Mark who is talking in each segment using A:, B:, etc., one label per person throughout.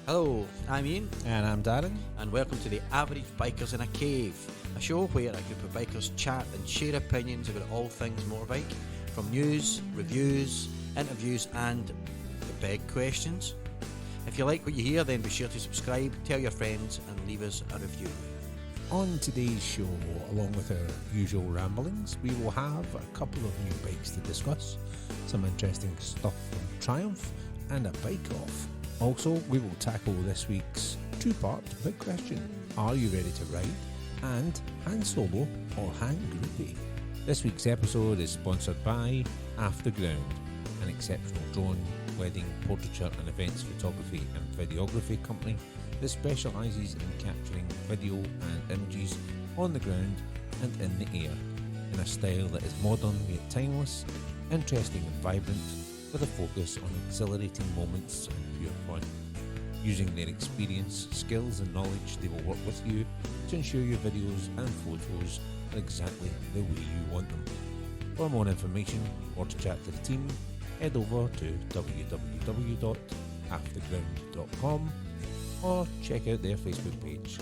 A: Hello, I'm Iain.
B: And I'm Darren.
A: And welcome to the Average Bikers in a Cave, a show where a group of bikers chat and share opinions about all things motorbike, from news, reviews, interviews and the big questions. If you like what you hear, then be sure to subscribe, tell your friends and leave us a review.
B: On today's show, along with our usual ramblings, we will have a couple of new bikes to discuss, some interesting stuff from Triumph, and a bike off. Also, we will tackle this week's two-part big question: are you ready to ride? And Han Solo or Han Groupie? This week's episode is sponsored by Afterground, an exceptional drone, wedding, portraiture and events photography and videography company that specialises in capturing video and images on the ground and in the air in a style that is modern yet timeless, interesting and vibrant, with a focus on exhilarating moments and pure fun. Using their experience, skills and knowledge, they will work with you to ensure your videos and photos are exactly the way you want them. For more information or to chat to the team, head over to www.afterground.com or check out their Facebook page.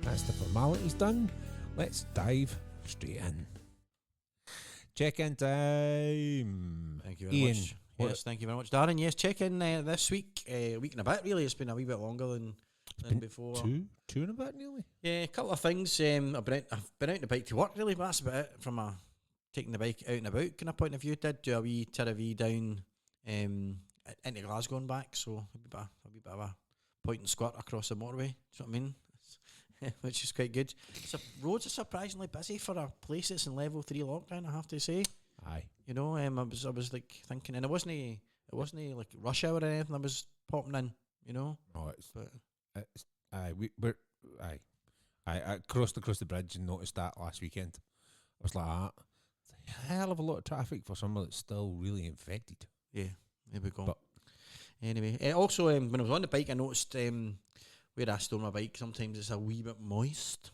B: That's the formalities done. Let's dive straight in. Check-in time.
A: Thank you very
B: Iain,
A: much. Yes, thank you very much, Darren. Yes, check-in this week, week and a bit really. It's been a wee bit longer than before.
B: Two and a bit nearly.
A: Yeah, a couple of things. I've been out on the bike to work really, but that's about it from a taking the bike out and about kind of point of view. Did do a wee down into Glasgow and back, so a wee bit of a point and squirt across the motorway. Do you know what I mean? Which is quite good. So roads are surprisingly busy for a place that's in level 3 lockdown, I have to say.
B: Aye.
A: You know, I was like thinking, and it wasn't like rush hour or anything. I was popping in, you know.
B: Oh, I crossed across the bridge and noticed that last weekend. I was like, it's a hell of a lot of traffic for someone that's still really infected.
A: Yeah, there we go.
B: But
A: anyway, also when I was on the bike, I noticed where I store my bike, sometimes it's a wee bit moist.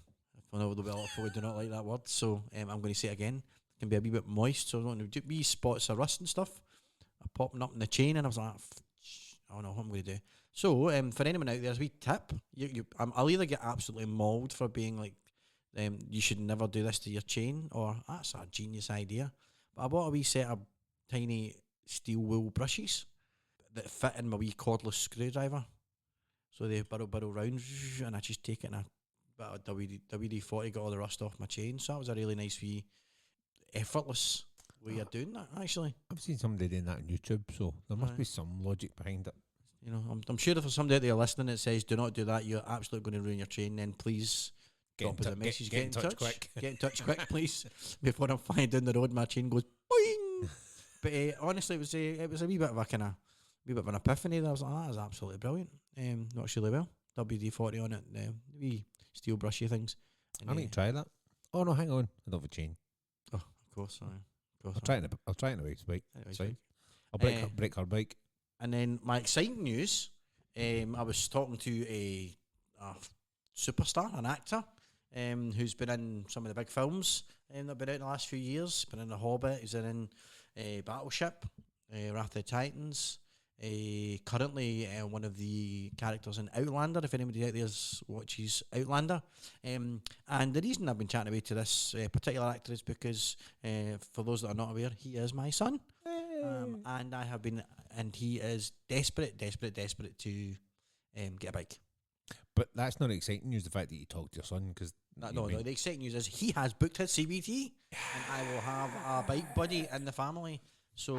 A: I know there'll be a lot of people who do not like that word, so I'm going to say it again. It can be a wee bit moist, so I want to wee spots of rust and stuff are popping up in the chain, and I was like, I don't know what I'm going to do. So for anyone out there, there's a wee tip. I'll either get absolutely mauled for being like, you should never do this to your chain, or that's a genius idea. But I bought a wee set of tiny steel wool brushes that fit in my wee cordless screwdriver. So they burrow round, and I just take it in a bit of WD-40, got all the rust off my chain. So that was a really nice wee effortless way of doing that, actually.
B: I've seen somebody doing that on YouTube, so there must be some logic behind it.
A: You know, I'm sure if there's somebody out there listening that says, do not do that, you're absolutely going to ruin your chain, then please drop us a message. Get in touch quick. Get in touch quick, please, before I'm flying down the road, my chain goes boing. But honestly, it was a wee bit of an epiphany. That I was like, that is absolutely brilliant. Works really well. WD-40 on it, wee steel brushy things. And,
B: I need to try that. Oh no, hang on, I don't have a chain.
A: Oh, of course, sorry.
B: I'll try it in a week's bike.
A: Anyway,
B: I'll break her bike.
A: And then my exciting news, I was talking to a superstar, an actor, who's been in some of the big films that have been out in the last few years. Been in The Hobbit, he's in Battleship, Wrath of the Titans. Currently one of the characters in Outlander, if anybody out there watches Outlander. And the reason I've been chatting away to this particular actor is because, for those that are not aware, he is my son. And he is desperate to get a bike.
B: But that's not exciting news, the fact that you talked to your son, because...
A: No, the exciting news is he has booked his CBT, and I will have a bike buddy in the family. So...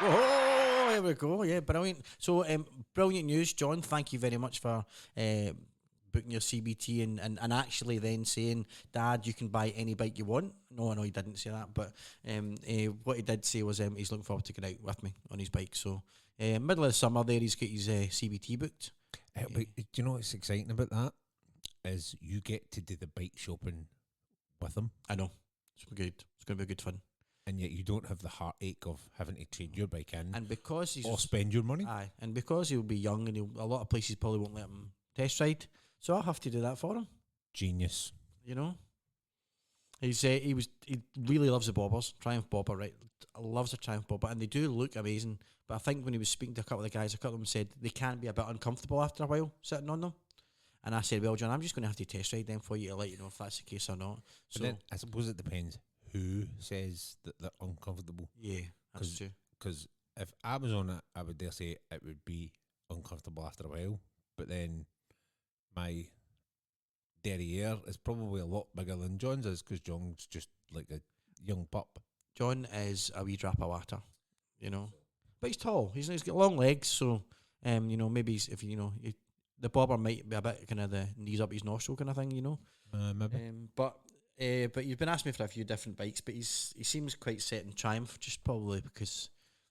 A: Whoa, there we go. Yeah, brilliant. So, brilliant news, John. Thank you very much for booking your CBT and actually then saying, Dad, you can buy any bike you want. No, he didn't say that, but what he did say was he's looking forward to get out with me on his bike. So, middle of the summer there, he's got his CBT booked.
B: But do you know what's exciting about that? Is you get to do the bike shopping with him.
A: I know. It's good. It's going to be good fun.
B: And yet you don't have the heartache of having to trade your bike in,
A: and because he's
B: or spend your money.
A: Aye, and because he'll be young, and a lot of places probably won't let him test ride, so I'll have to do that for him.
B: Genius.
A: You know. He really loves the bobbers, Triumph bobber, right? Loves the Triumph bobber, and they do look amazing. But I think when he was speaking to a couple of the guys, a couple of them said they can be a bit uncomfortable after a while sitting on them. And I said, well, John, I'm just going to have to test ride them for you to let you know if that's the case or not.
B: But then I suppose it depends who says that they're uncomfortable.
A: Yeah, that's true.
B: Because if I was on it, I would dare say it would be uncomfortable after a while. But then my derriere is probably a lot bigger than John's is, because John's just like a young pup.
A: John is a wee drop of water, you know. But he's tall. He's got long legs, so you know, maybe if the bobber might be a bit kind of the knees up his nostril kind of thing, you know.
B: Maybe.
A: But you've been asking me for a few different bikes, but he seems quite set in Triumph, just probably because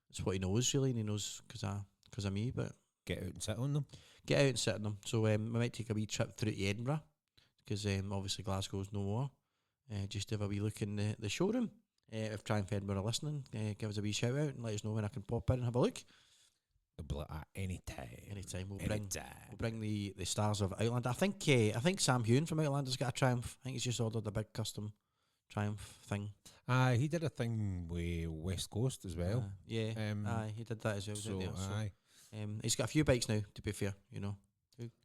A: it's what he knows really, and he knows because of me. But
B: Get out and sit on them.
A: Get out and sit on them. So we might take a wee trip through to Edinburgh, because obviously Glasgow's no more. Just have a wee look in the showroom. If Triumph Edinburgh are listening, give us a wee shout out and let us know when I can pop in and have a look.
B: They'll be like, any time.
A: Anytime. We'll bring the stars of Outlander. I think Sam Hewn from Outlander's got a Triumph. I think he's just ordered a big custom Triumph thing.
B: He did a thing with West Coast as well.
A: Yeah. He did that as well.
B: So,
A: didn't he?
B: aye.
A: He's got a few bikes now, to be fair, you know.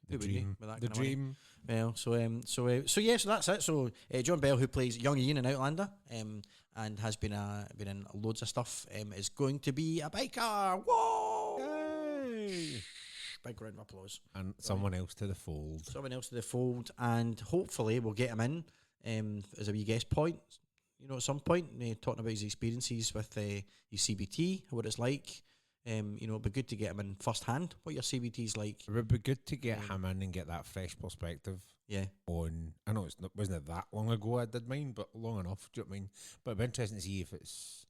B: The dream. The dream.
A: Well, so that's it. So John Bell, who plays young Iain in Outlander, and has been in loads of stuff, is going to be a biker. Whoa!
B: Yay!
A: Big round of applause.
B: And someone else to the fold.
A: And hopefully we'll get him in as a wee guest point, you know, at some point, talking about his experiences with his CBT, what it's like. You know, it'd be good to get him in first hand. What your CBT's like?
B: It would be good to get him in and get that fresh perspective.
A: Yeah.
B: I know wasn't that long ago I did mine, but long enough. Do you know what I mean? But it'd be interesting to see if it's.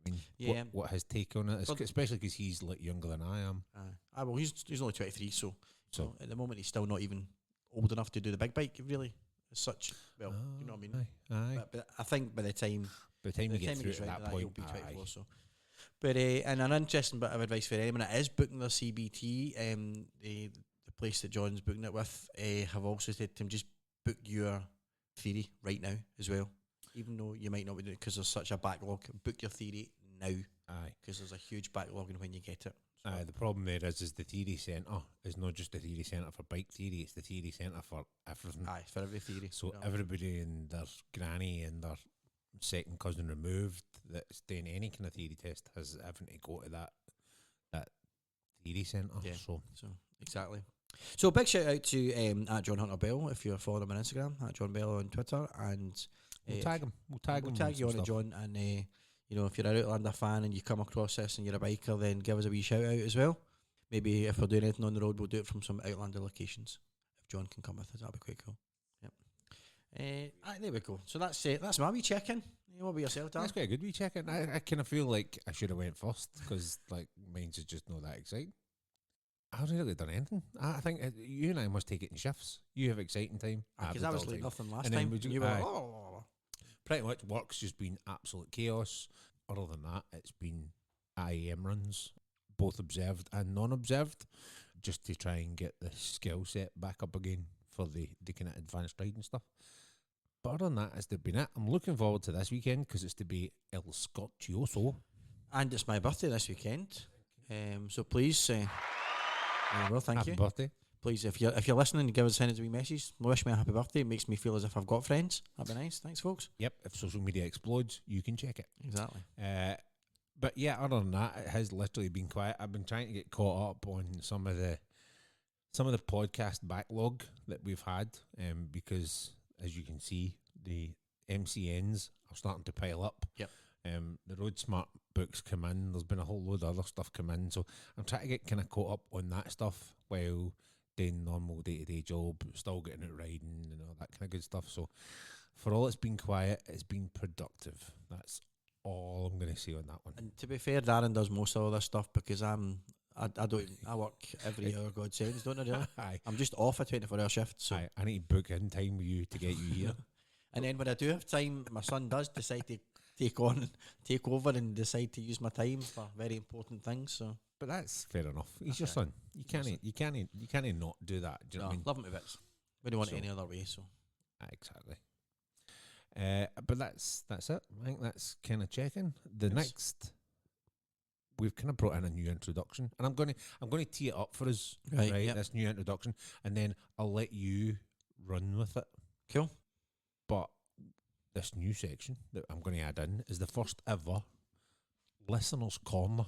B: I mean, what his take on it is, especially because he's like younger than I am.
A: Well, he's only 23, so at the moment he's still not even old enough to do the big bike, really, as such. Well, you know what I mean.
B: Aye.
A: But I think by the time
B: you get through to that point,
A: he'll be 24. So. But and an interesting bit of advice for anyone that is booking their CBT, the place that John's booking it with, have also said to him, just book your theory right now as well. Even though you might not be doing it because there's such a backlog, book your theory now. Aye. Because there's a huge backlog in when you get it. So.
B: Aye, the problem there is the theory centre is not just the theory centre for bike theory, it's the theory centre for everything.
A: Aye, for every theory.
B: So everybody and their granny and their second cousin removed that's doing any kind of theory test has having to go to that theory centre.
A: Yeah.
B: So
A: exactly. So big shout out to at John Hunter Bell if you're following him on Instagram, at John Bell on Twitter, and
B: we'll tag him. We'll tag
A: you on it, John. And you know, if you're an Outlander fan and you come across this and you're a biker, then give us a wee shout out as well. Maybe if we're doing anything on the road, we'll do it from some Outlander locations. If John can come with us, that'd be quite cool. There we go. So that's my wee check-in. What about yourself, Dan?
B: That's quite a good wee check-in. I kind of feel like I should have went first because like mine's is just not that exciting. I haven't really done anything. I think you and I must take it in shifts. You have exciting time.
A: Because I was like nothing last
B: and
A: time.
B: You
A: were
B: like, pretty much work's just been absolute chaos. Other than that, it's been IAM runs, both observed and non-observed, just to try and get the skill set back up again for the kind of advanced riding stuff. But other than that, it's been it. I'm looking forward to this weekend because it's to be El Scorchioso.
A: And it's my birthday this weekend. So please, well, thank you.
B: Happy birthday.
A: Please, if you're listening, send us a wee message. Wish me a happy birthday. It makes me feel as if I've got friends. That'd be nice. Thanks, folks.
B: Yep. If social media explodes, you can check it.
A: Exactly.
B: But yeah, other than that, it has literally been quiet. I've been trying to get caught up on some of the podcast backlog that we've had, because as you can see, the MCNs are starting to pile up.
A: Yep.
B: The Road Smart books come in. There's been a whole load of other stuff come in. So I'm trying to get kind of caught up on that stuff while doing normal day-to-day job, still getting it riding and all that kind of good stuff. So for all it's been quiet, it's been productive. That's all I'm going to say on that one.
A: And to be fair, Darren does most of all this stuff because I work every hour God sends, don't I? Really?
B: Aye.
A: I'm just off a 24-hour shift. So
B: I need to book in time with you to get you here.
A: And then when I do have time, my son does decide to take over and decide to use my time for very important things. So,
B: but that's fair enough. He's your son. You can't not do that. Do you know what I mean?
A: Love him to bits. We don't want it any other way. So,
B: exactly. But that's it. I think that's kind of checking. The
A: Yes.
B: next, we've kind of brought in a new introduction, and I'm going to tee it up for us, right?
A: Yep.
B: This new introduction, and then I'll let you run with it.
A: Cool.
B: But this new section that I'm going to add in is the first ever listeners' corner.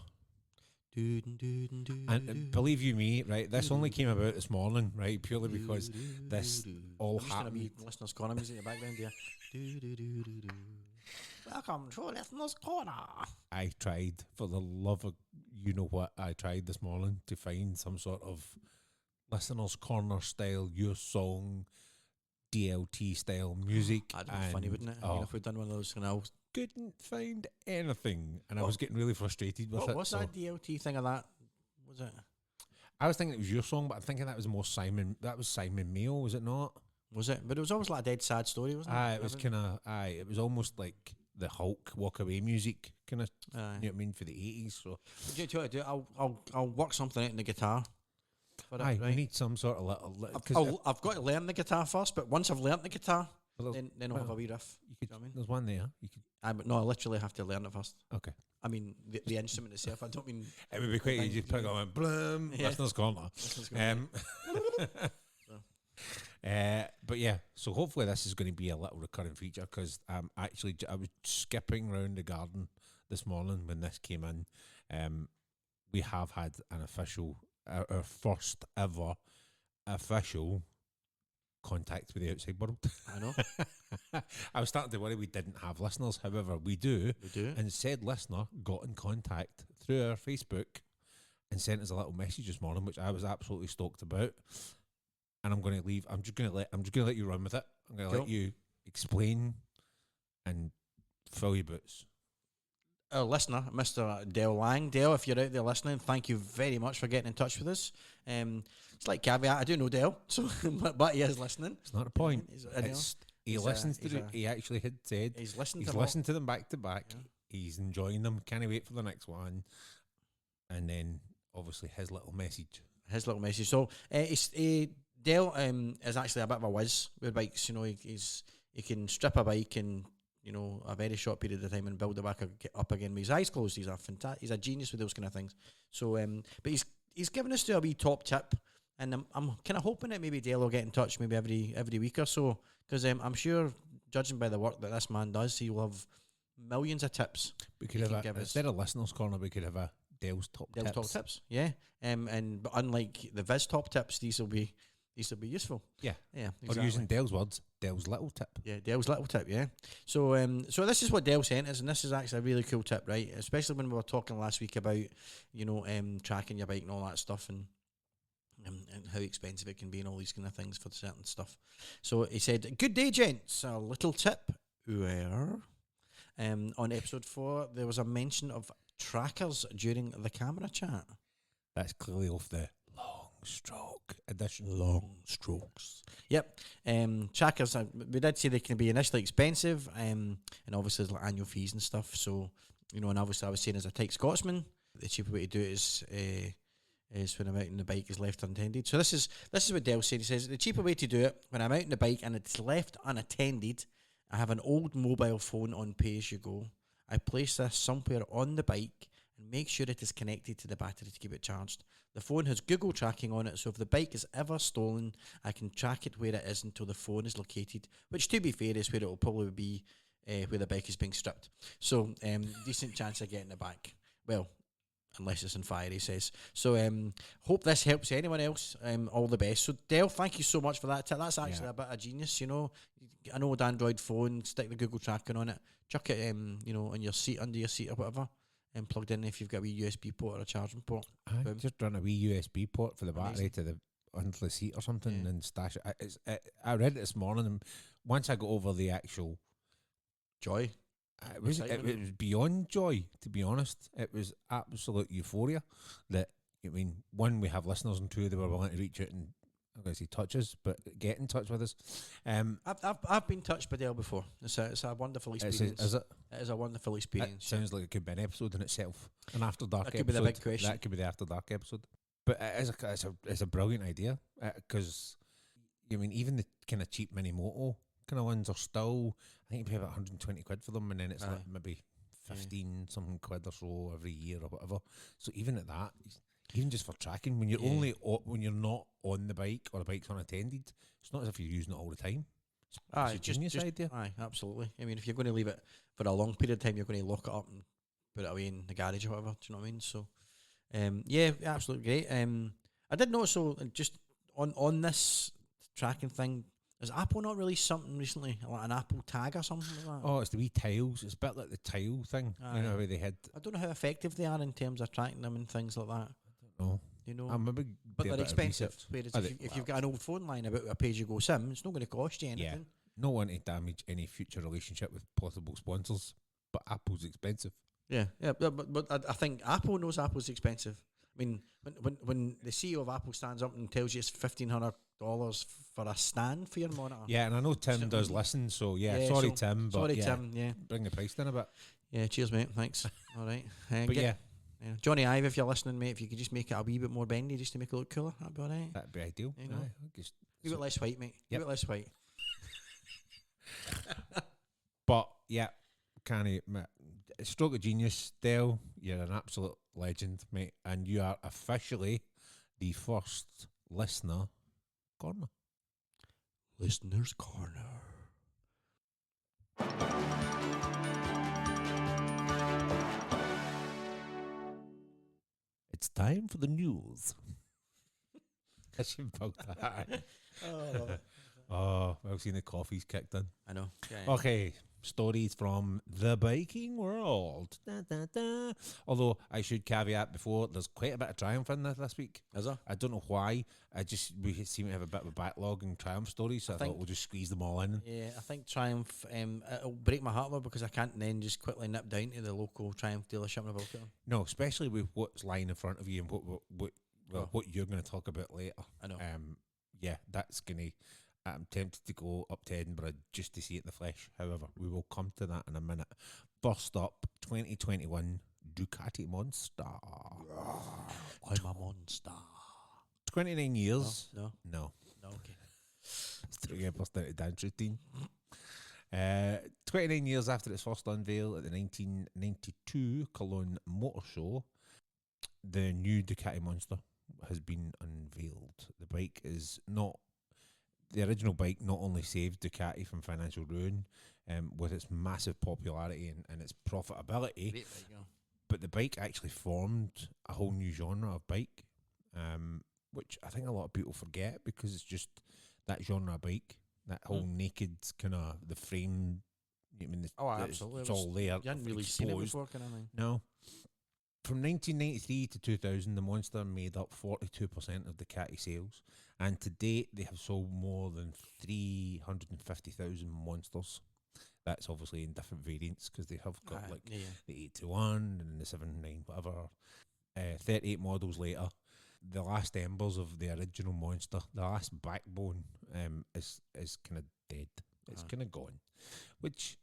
B: And believe you me, right, this only came about this morning, right, purely because this all
A: I'm just gonna
B: happened.
A: be listeners' corner music in the background here. Welcome to listeners' corner.
B: I tried, for the love of you know what, I tried this morning to find some sort of listeners' corner style, your song, DLT style music.
A: That'd be funny, wouldn't it? I mean, if we'd done one of those, and I
B: couldn't find anything, and I was getting really frustrated with it.
A: what's that DLT thing of that? Was it?
B: I was thinking it was your song, but I'm thinking that was more Simon. That was Simon Mayo, was it not?
A: Was it? But it was always like a dead sad story, wasn't it?
B: Aye, it was kind of. Aye, it was almost like the Hulk walk away music, kind of. You know what I mean, for the 80s. So
A: Do you know what I do? I'll work something out in the guitar. For
B: aye,
A: it,
B: we
A: right?
B: need some sort of little.
A: I've got to learn the guitar first, but once I've learnt the guitar, then I'll have a wee riff.
B: You could,
A: know what I mean?
B: There's one there. You could.
A: But no, I literally have to learn it first.
B: Okay.
A: I mean, the instrument itself. I don't mean.
B: It would be quite easy to pick on bloom.
A: Yeah.
B: Listeners' corner.
A: Listeners' corner.
B: But yeah, so hopefully this is going to be a little recurring feature because I was skipping around the garden this morning when this came in. We have had an official, our first ever official contact with the outside world.
A: I know.
B: I was starting to worry we didn't have listeners. However, we do.
A: We do.
B: And said listener got in contact through our Facebook and sent us a little message this morning, which I was absolutely stoked about. And I'm going to leave. I'm just going to let you run with it. I'm going to let you explain and fill your boots.
A: Our listener, Mr. Dale Wang. Dale, if you're out there listening, thank you very much for getting in touch with us. It's like caveat, I do know Dale, so but he is listening.
B: It's not a point. He
A: listens
B: listens to. He actually had said
A: he's listened
B: to them back to back. Yeah. He's enjoying them. Can't wait for the next one. And then obviously his little message.
A: So Dale is actually a bit of a whiz with bikes. You know, he can strip a bike in, you know, a very short period of time and build it back up again with his eyes closed. He's a genius with those kind of things. So, but he's given us a wee top tip, and I'm kind of hoping that maybe Dale will get in touch maybe every week or so, because I'm sure, judging by the work that this man does, he will have millions of tips.
B: We could have instead of listeners' corner, we could have a Dale's top tips.
A: Yeah. But unlike the Viz top tips, these will be useful.
B: Yeah.
A: Exactly.
B: Or using Dale's words, Dale's little tip.
A: Yeah, Dale's little tip, yeah. So so this is what Dale sent us, and this is actually a really cool tip, right? Especially when we were talking last week about, you know, tracking your bike and all that stuff, and how expensive it can be and all these kind of things for certain stuff. So he said, "Good day, gents. A little tip where on episode 4 there was a mention of trackers during the camera chat."
B: That's clearly off the long stroke edition.
A: Long strokes. Yep. Trackers, we did say they can be initially expensive, and obviously there's like annual fees and stuff. So, you know, and obviously I was saying as a tight Scotsman, the cheaper way to do it is when I'm out and the bike is left unattended. So this is what Dale said. He says the cheaper way to do it, when I'm out on the bike and it's left unattended, I have an old mobile phone on pay as you go. I place this somewhere on the bike and make sure it is connected to the battery to keep it charged. The phone has Google tracking on it, so if the bike is ever stolen, I can track it where it is until the phone is located, which to be fair is where it will probably be where the bike is being stripped. So decent chance of getting it back. Well, unless it's on fire, he says. So hope this helps anyone else. All the best. So Dale, thank you so much for that tip. That's actually a bit of genius, you know. An old Android phone, stick the Google tracking on it, chuck it you know, on your seat, under your seat or whatever, and plugged in if you've got a wee USB port or a charging port.
B: I just run a wee USB port for the battery to the under the seat or something and stash it. I read it this morning, and once I got over the actual
A: joy,
B: it was beyond joy, to be honest. It was absolute euphoria that, I mean, one, we have listeners, and two, they were willing to reach out and, I'm going to say touch us, but get in touch with us.
A: I've been touched by Dale before. It's a wonderful experience.
B: Is it?
A: It is a wonderful experience.
B: It sounds like it could be an episode in itself, an After Dark episode.
A: That could be the big question.
B: That could be the After Dark episode. But it's a brilliant idea, because, I mean, even the kind of cheap mini moto kind of ones are still, I think you pay about 120 quid for them, and then it's
A: Aye.
B: like maybe 15 something quid or so every year or whatever. So even at that, even just for tracking, when you're when you're not on the bike or the bike's unattended, it's not as if you're using it all the time. It's a genius idea.
A: Aye, absolutely. I mean, if you're going to leave it for a long period of time, you're going to lock it up and put it away in the garage or whatever. Do you know what I mean? So, yeah, absolutely great. I did notice, so just on this tracking thing, has Apple not released something recently, like an Apple tag or something like that?
B: Oh, it's the wee tiles. It's a bit like the tile thing.
A: Aye.
B: You know how they had.
A: I don't know how effective they are in terms of tracking them and things like that.
B: No,
A: You know,
B: I'm a big.
A: but they're expensive. Whereas if you've got an old phone line about a pay-as-you-go SIM, it's not going to cost you anything.
B: Yeah. No one to damage any future relationship with possible sponsors, but Apple's expensive.
A: Yeah, but I think Apple knows Apple's expensive. I mean, when the CEO of Apple stands up and tells you it's $1,500 for a stand for your monitor.
B: Yeah, and I know Tim does listen, so sorry Tim, but
A: Tim,
B: bring the price down a bit.
A: Yeah, cheers mate, thanks. All right.
B: But yeah,
A: Johnny Ive, if you're listening, mate, if you could just make it a wee bit more bendy just to make it look cooler, that'd be all right.
B: That'd be ideal.
A: You know,
B: a
A: bit less white, mate. A bit less white.
B: But yeah, stroke of genius, Dale. You're an absolute legend, mate, and you are officially the first listener corner.
A: Listener's corner.
B: It's time for the news. I should build that.
A: Oh, I love it.
B: Oh, well, seen the coffee's kicked in.
A: I know.
B: Okay, stories from the biking world. Da, da, da. Although I should caveat before, there's quite a bit of Triumph in this week.
A: Is there?
B: I don't know why. We seem to have a bit of a backlog in Triumph stories, so I thought we'll just squeeze them all in.
A: Yeah, I think Triumph. It'll break my heart because I can't then just quickly nip down to the local Triumph dealership and have a look at them.
B: No, especially with what's lying in front of you and what you're going to talk about later.
A: I know.
B: Yeah, that's going to. I'm tempted to go up to Edinburgh just to see it in the flesh. However, we will come to that in a minute. First up, 2021 Ducati Monster.
A: I'm a monster.
B: 29 years.
A: No, okay.
B: Still get burst out of dance routine. 29 years after its first unveil at the 1992 Cologne Motor Show, the new Ducati Monster has been unveiled. The bike is not... The original bike not only saved Ducati from financial ruin with its massive popularity and its profitability, but the bike actually formed a whole new genre of bike, which I think a lot of people forget because it's just that genre of bike, that whole naked kind of the frame. I mean,
A: absolutely,
B: it's all there.
A: You hadn't really seen it before, kind of thing.
B: No. From 1993 to 2000, the Monster made up 42% of Ducati sales, and to date they have sold more than 350,000 Monsters. That's obviously in different variants because they have got the 821 and the 79 whatever. 38 models later, the last embers of the original Monster, the last backbone, is kind of dead. It's kind of gone. Which,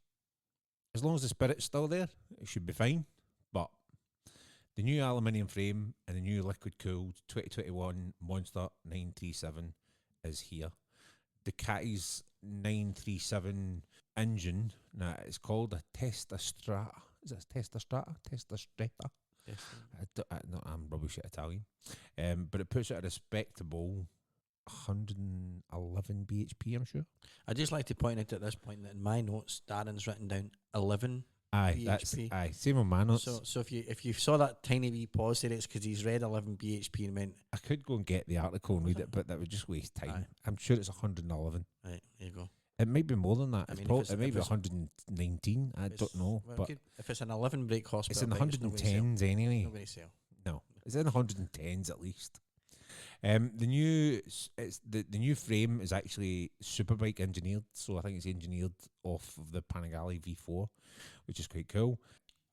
B: as long as the spirit's still there, it should be fine. But the new aluminium frame and the new liquid-cooled 2021 Monster 937 is here. Ducati's 937 engine, it's called a Testastrata. Is it Testastrata? Testastrata? I'm rubbish at Italian. But it puts it at a respectable 111 bhp, I'm sure.
A: I'd just like to point out at this point that in my notes, Darren's written down 11
B: Aye,
A: bhp.
B: that's same on my notes.
A: So if you saw that tiny wee pause there, it's because he's read 11 bhp and meant...
B: I could go and get the article and read it, but that would just waste time.
A: Aye.
B: I'm sure it's 111.
A: Right, there you go.
B: It might be more than that.
A: I mean,
B: it may be 119. I don't know.
A: Well,
B: but
A: if it's an 11 brake horsepower,
B: it's in the
A: bike,
B: 110s anyway.
A: Nobody sell.
B: No, it's in the 110s at least. The new frame is actually Superbike engineered, so I think it's engineered off of the Panigale V4, which is quite cool.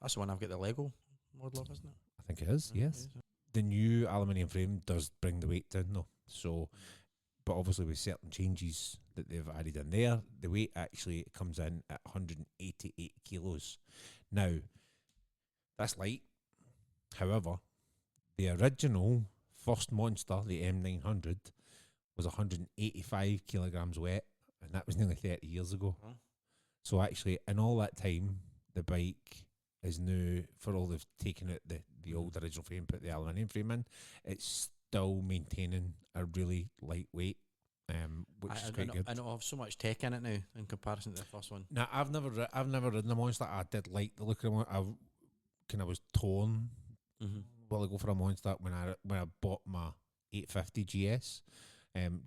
A: That's the one I've got the Lego model of, isn't it?
B: I think it is, yes. The new aluminium frame does bring the weight down though, so, but obviously with certain changes that they've added in there, the weight actually comes in at 188 kilos. Now, that's light. However, the original first Monster, the M900, was 185 kilograms wet and that was nearly 30 years ago.
A: Oh.
B: So actually, in all that time, the bike is now, for all they've taken out the old original frame, put the aluminium frame in, it's still maintaining a really lightweight, which is quite good.
A: I know I have so much tech in it now in comparison to the first one.
B: Now, I've never ridden a Monster. I did like the look of the Monster. I was torn while ago for a Monster when I bought my 850 GS,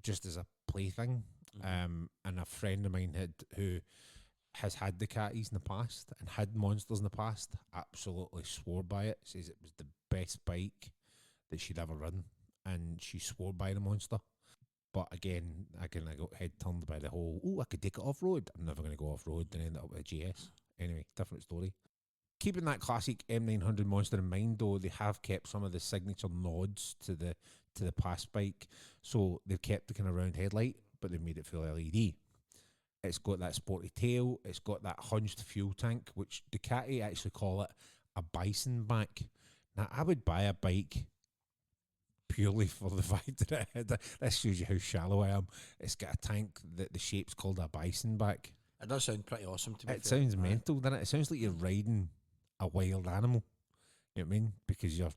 B: just as a plaything. And a friend of mine who has had Ducatis in the past and had Monsters in the past, absolutely swore by it. Says it was the best bike that she'd ever ridden, and she swore by the Monster. But again, I got head turned by the whole, I could take it off road. I'm never going to go off road and end up with a GS. Anyway, different story. Keeping that classic M900 Monster in mind, though, they have kept some of the signature nods to the past bike. So they've kept the kind of round headlight, but they've made it full LED. It's got that sporty tail. It's got that hunched fuel tank, which Ducati actually call it a bison back. Now, I would buy a bike purely for the fact that this shows you how shallow I am. It's got a tank that the shape's called a bison back.
A: It does sound pretty awesome to me.
B: It sounds mental, doesn't it? It sounds like you're riding a wild animal. You know what I mean? Because you're...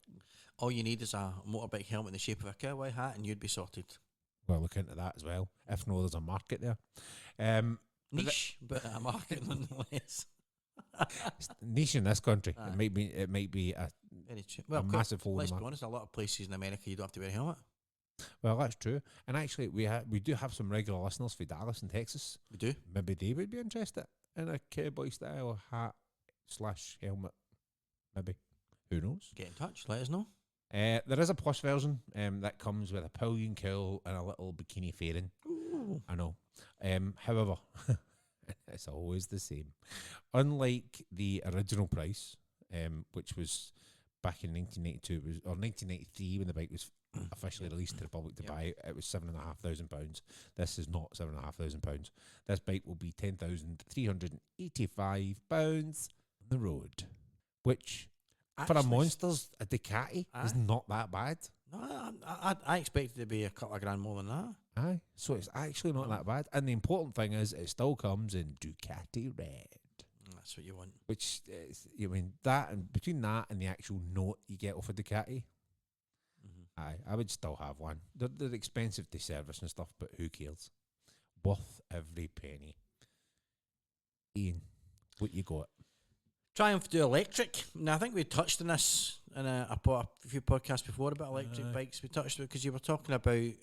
A: All you need is a motorbike helmet in the shape of a cowboy hat and you'd be sorted.
B: Well, look into that as well. If no, there's a market there.
A: Niche, but a market nonetheless.
B: Niche in this country. It might be a massive hole.
A: Let's be honest, a lot of places in America you don't have to wear a helmet.
B: Well, that's true. And actually, we do have some regular listeners for Dallas and Texas.
A: We do.
B: Maybe they would be interested in a cowboy style hat / helmet. Maybe. Who knows?
A: Get in touch. Let us know.
B: There is a plus version that comes with a pillion cowl and a little bikini fairing.
A: Ooh.
B: I know. However, it's always the same. Unlike the original price, which was back in 1992, or 1993 when the bike was officially released to the public to buy, it was £7,500. This is not £7,500. This bike will be £10,385 on the road, which...
A: Actually,
B: for a Monsters, a Ducati is not that bad.
A: No, I expected it to be a couple of grand more than that.
B: Aye, so it's actually not that bad. And the important thing is, it still comes in Ducati red.
A: That's what you want.
B: Which is, that, and between that and the actual note you get off a Ducati, aye, I would still have one. They're expensive to service and stuff, but who cares? Worth every penny. Ian, what you got?
A: Triumph do electric. Now, I think we touched on this in a few podcasts before about electric bikes. We touched on it because you were talking about a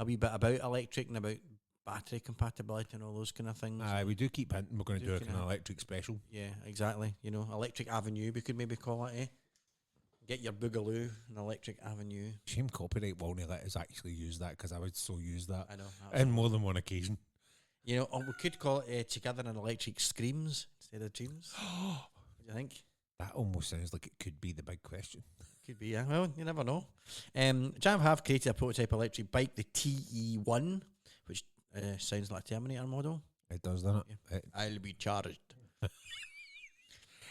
A: wee bit about electric and about battery compatibility and all those kind of things.
B: Aye, we do keep hinting we're going to do an electric special.
A: Yeah, exactly. Electric Avenue, we could maybe call it, Get your Boogaloo, an electric Avenue.
B: Shame copyright won't let us actually use that, because I would so use that.
A: I know.
B: On more than one occasion.
A: Or we could call it Together in Electric Screams instead of Dreams. What do you think?
B: That almost sounds like it could be the big question.
A: Could be, yeah. Well, you never know. Triumph have created a prototype electric bike, the TE1, which sounds like a Terminator model.
B: It does, doesn't it?
A: Yeah. I'll be charged.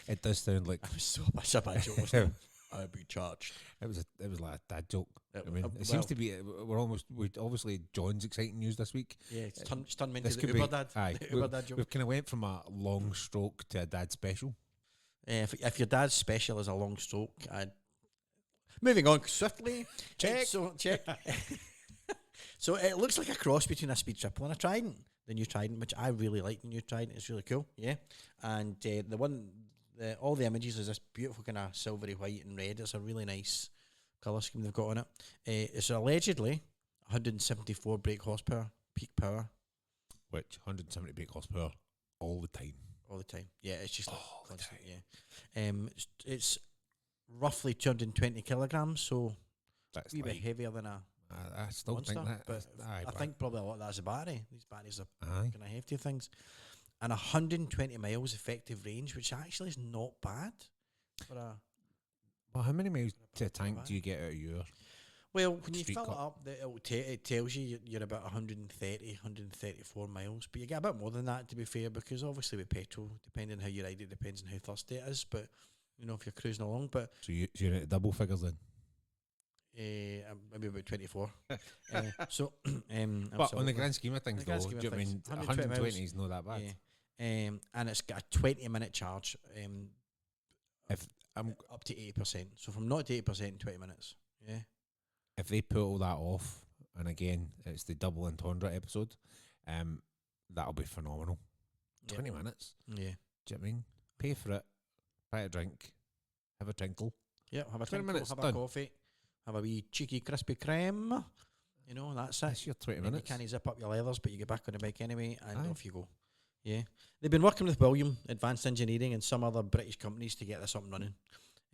B: It does sound like...
A: That's a bad joke, wasn't it? I'll be charged.
B: It was like a dad joke. It seems to be. We're obviously John's exciting news this week.
A: Yeah, it's turned me into the Uber dad.
B: Aye,
A: the Uber dad joke.
B: We've kind of went from a long stroke to a dad special.
A: If your dad's special is a long stroke, moving on swiftly.
B: Check.
A: Check. So it looks like a cross between a Speed Triple and a Trident. The new Trident, which I really like. The new Trident, it's really cool. Yeah, and all the images is this beautiful kind of silvery white and red. It's a really nice colour scheme they've got on it. It's allegedly 174 brake horsepower, peak power.
B: Which 170 brake horsepower all the time.
A: All the time. Yeah, it's just all constant. Yeah. It's roughly 220 kilograms, so
B: that's
A: a wee bit heavier than a
B: I still
A: Monster,
B: think that.
A: but I think probably a lot of that's a battery. These batteries are kind of hefty things. And 120 miles effective range, which actually is not bad for a...
B: Well, how many miles to a tank do you get out of your...
A: Well, when you fill it up, it tells you you're about 130, 134 miles. But you get a bit more than that, to be fair, because obviously with petrol, depending on how you ride it, depends on how thirsty it is. But, if you're cruising along. But
B: So you're at double figures then?
A: Maybe about 24.
B: But on the grand scheme of things,
A: grand
B: though,
A: scheme
B: do
A: of
B: you mean
A: things, 120
B: 120 is not that bad?
A: Yeah. And it's got a 20-minute charge.
B: If I'm
A: Up to 80%. So from 0 to 80% in 20 minutes. Yeah.
B: if they put all that off, and again, it's the double entendre episode, that'll be phenomenal. 20 minutes.
A: Yeah.
B: Do you know what I mean? Pay for it, buy a drink, have a tinkle.
A: Yeah, have a
B: 20
A: tinkle,
B: minutes,
A: have
B: done.
A: a coffee, have a wee cheeky crispy creme. You know, that's it.
B: That's your 20
A: And
B: minutes.
A: you can't zip up your leathers, but you get back on the bike anyway, and
B: Aye.
A: off you go. Yeah. They've been working with William, Advanced Engineering, and some other British companies to get this up and running.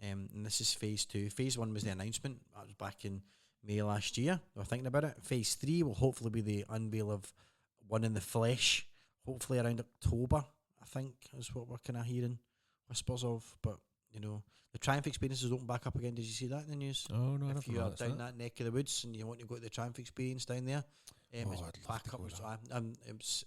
A: And this is phase 2. Phase 1 was the announcement. That was back in May last year. They were thinking about it. Phase 3 will hopefully be the unveil of one in the flesh, hopefully around October, I think, is what we're kind of hearing whispers of. But, you know, the Triumph Experience is open back up again. Did you see that in the news?
B: Oh, no,
A: If you are down that neck of the woods and you want to go to the Triumph Experience down there,
B: I'd
A: it's
B: love
A: back
B: to
A: up.
B: go
A: It was,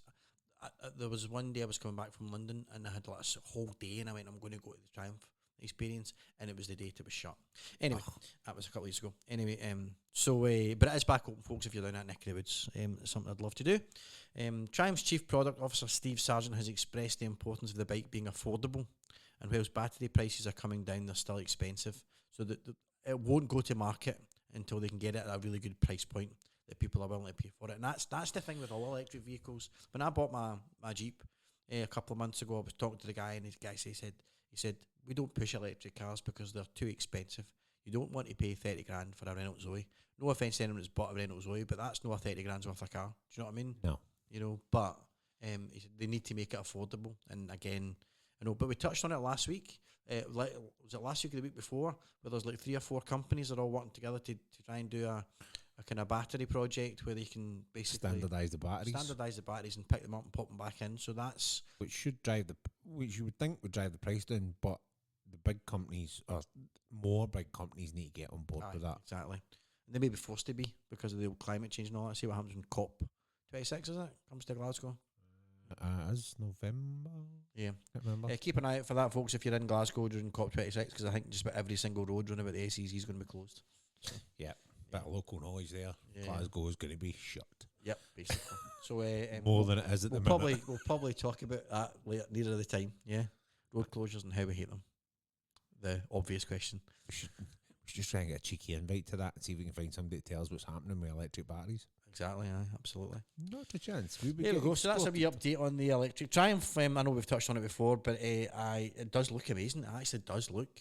A: there was one day I was coming back from London and I had like a whole day and I went, I'm going to go to the Triumph Experience, and it was the date it was shut. Anyway, that was a couple of years ago. Anyway, but it is back open, folks, if you're down that neck of the woods. It's something I'd love to do. Triumph's Chief Product Officer Steve Sargent has expressed the importance of the bike being affordable, and whilst battery prices are coming down, they're still expensive, so that it won't go to market until they can get it at a really good price point that people are willing to pay for it. And that's the thing with all electric vehicles. When I bought my Jeep a couple of months ago, I was talking to the guy, and the guy he said, we don't push electric cars because they're too expensive. You don't want to pay 30 grand for a Renault Zoe. No offence to anyone that's bought a Renault Zoe, but that's not a 30 grand's worth of car. Do you know what I mean?
B: No.
A: You know, but he said they need to make it affordable. And again, I know, but we touched on it last week. Was it last week or the week before? Where there's like 3 or 4 companies that are all working together to try and do a kind of battery project where they can basically
B: standardise the batteries
A: and pick them up and pop them back in. So that's
B: which you would think would drive the price down, but the big companies or more big companies need to get on board with that.
A: Exactly. And they may be forced to be because of the climate change and all that. See what happens when COP 26 is it comes to Glasgow.
B: As November.
A: Yeah.
B: Can't remember.
A: Keep an eye out for that, folks, if you're in Glasgow during COP 26, because I think just about every single road run about the SEC is going to be closed. So,
B: yeah. Bit of local knowledge there. Yeah. Glasgow is going to be shut.
A: Yep, basically. So
B: more than it is at the minute.
A: We'll probably talk about that later, nearer the time. Yeah, road closures and how we hate them. The obvious question.
B: We should just try and get a cheeky invite to that and see if we can find somebody to tell us what's happening with electric batteries.
A: Exactly, aye, absolutely.
B: Not a chance.
A: There we go. So that's a wee update on the electric Triumph. I know we've touched on it before, but it does look amazing. It actually does look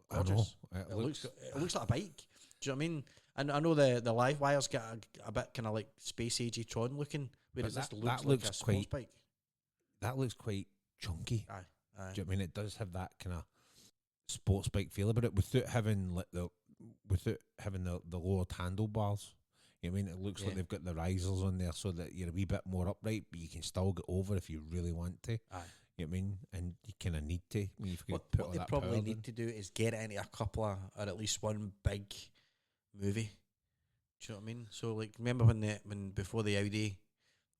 A: gorgeous.
B: It
A: looks like a bike. Do you know what I mean? And I know the live wires get a bit kind of like space agey Tron looking, whereas this looks like a sports bike.
B: That looks quite chunky.
A: Aye.
B: Do you know what I mean? It does have that kind of sports bike feel about it without having like the lowered handlebars. You know what I mean? It looks like they've got the risers on there so that you're a wee bit more upright, but you can still get over if you really want to.
A: Aye.
B: You know what I mean? And you kind of need to. I mean,
A: What they probably need to do is get it into a couple of, or at least one big movie. Do you know what I mean? So like, remember when before the Audi,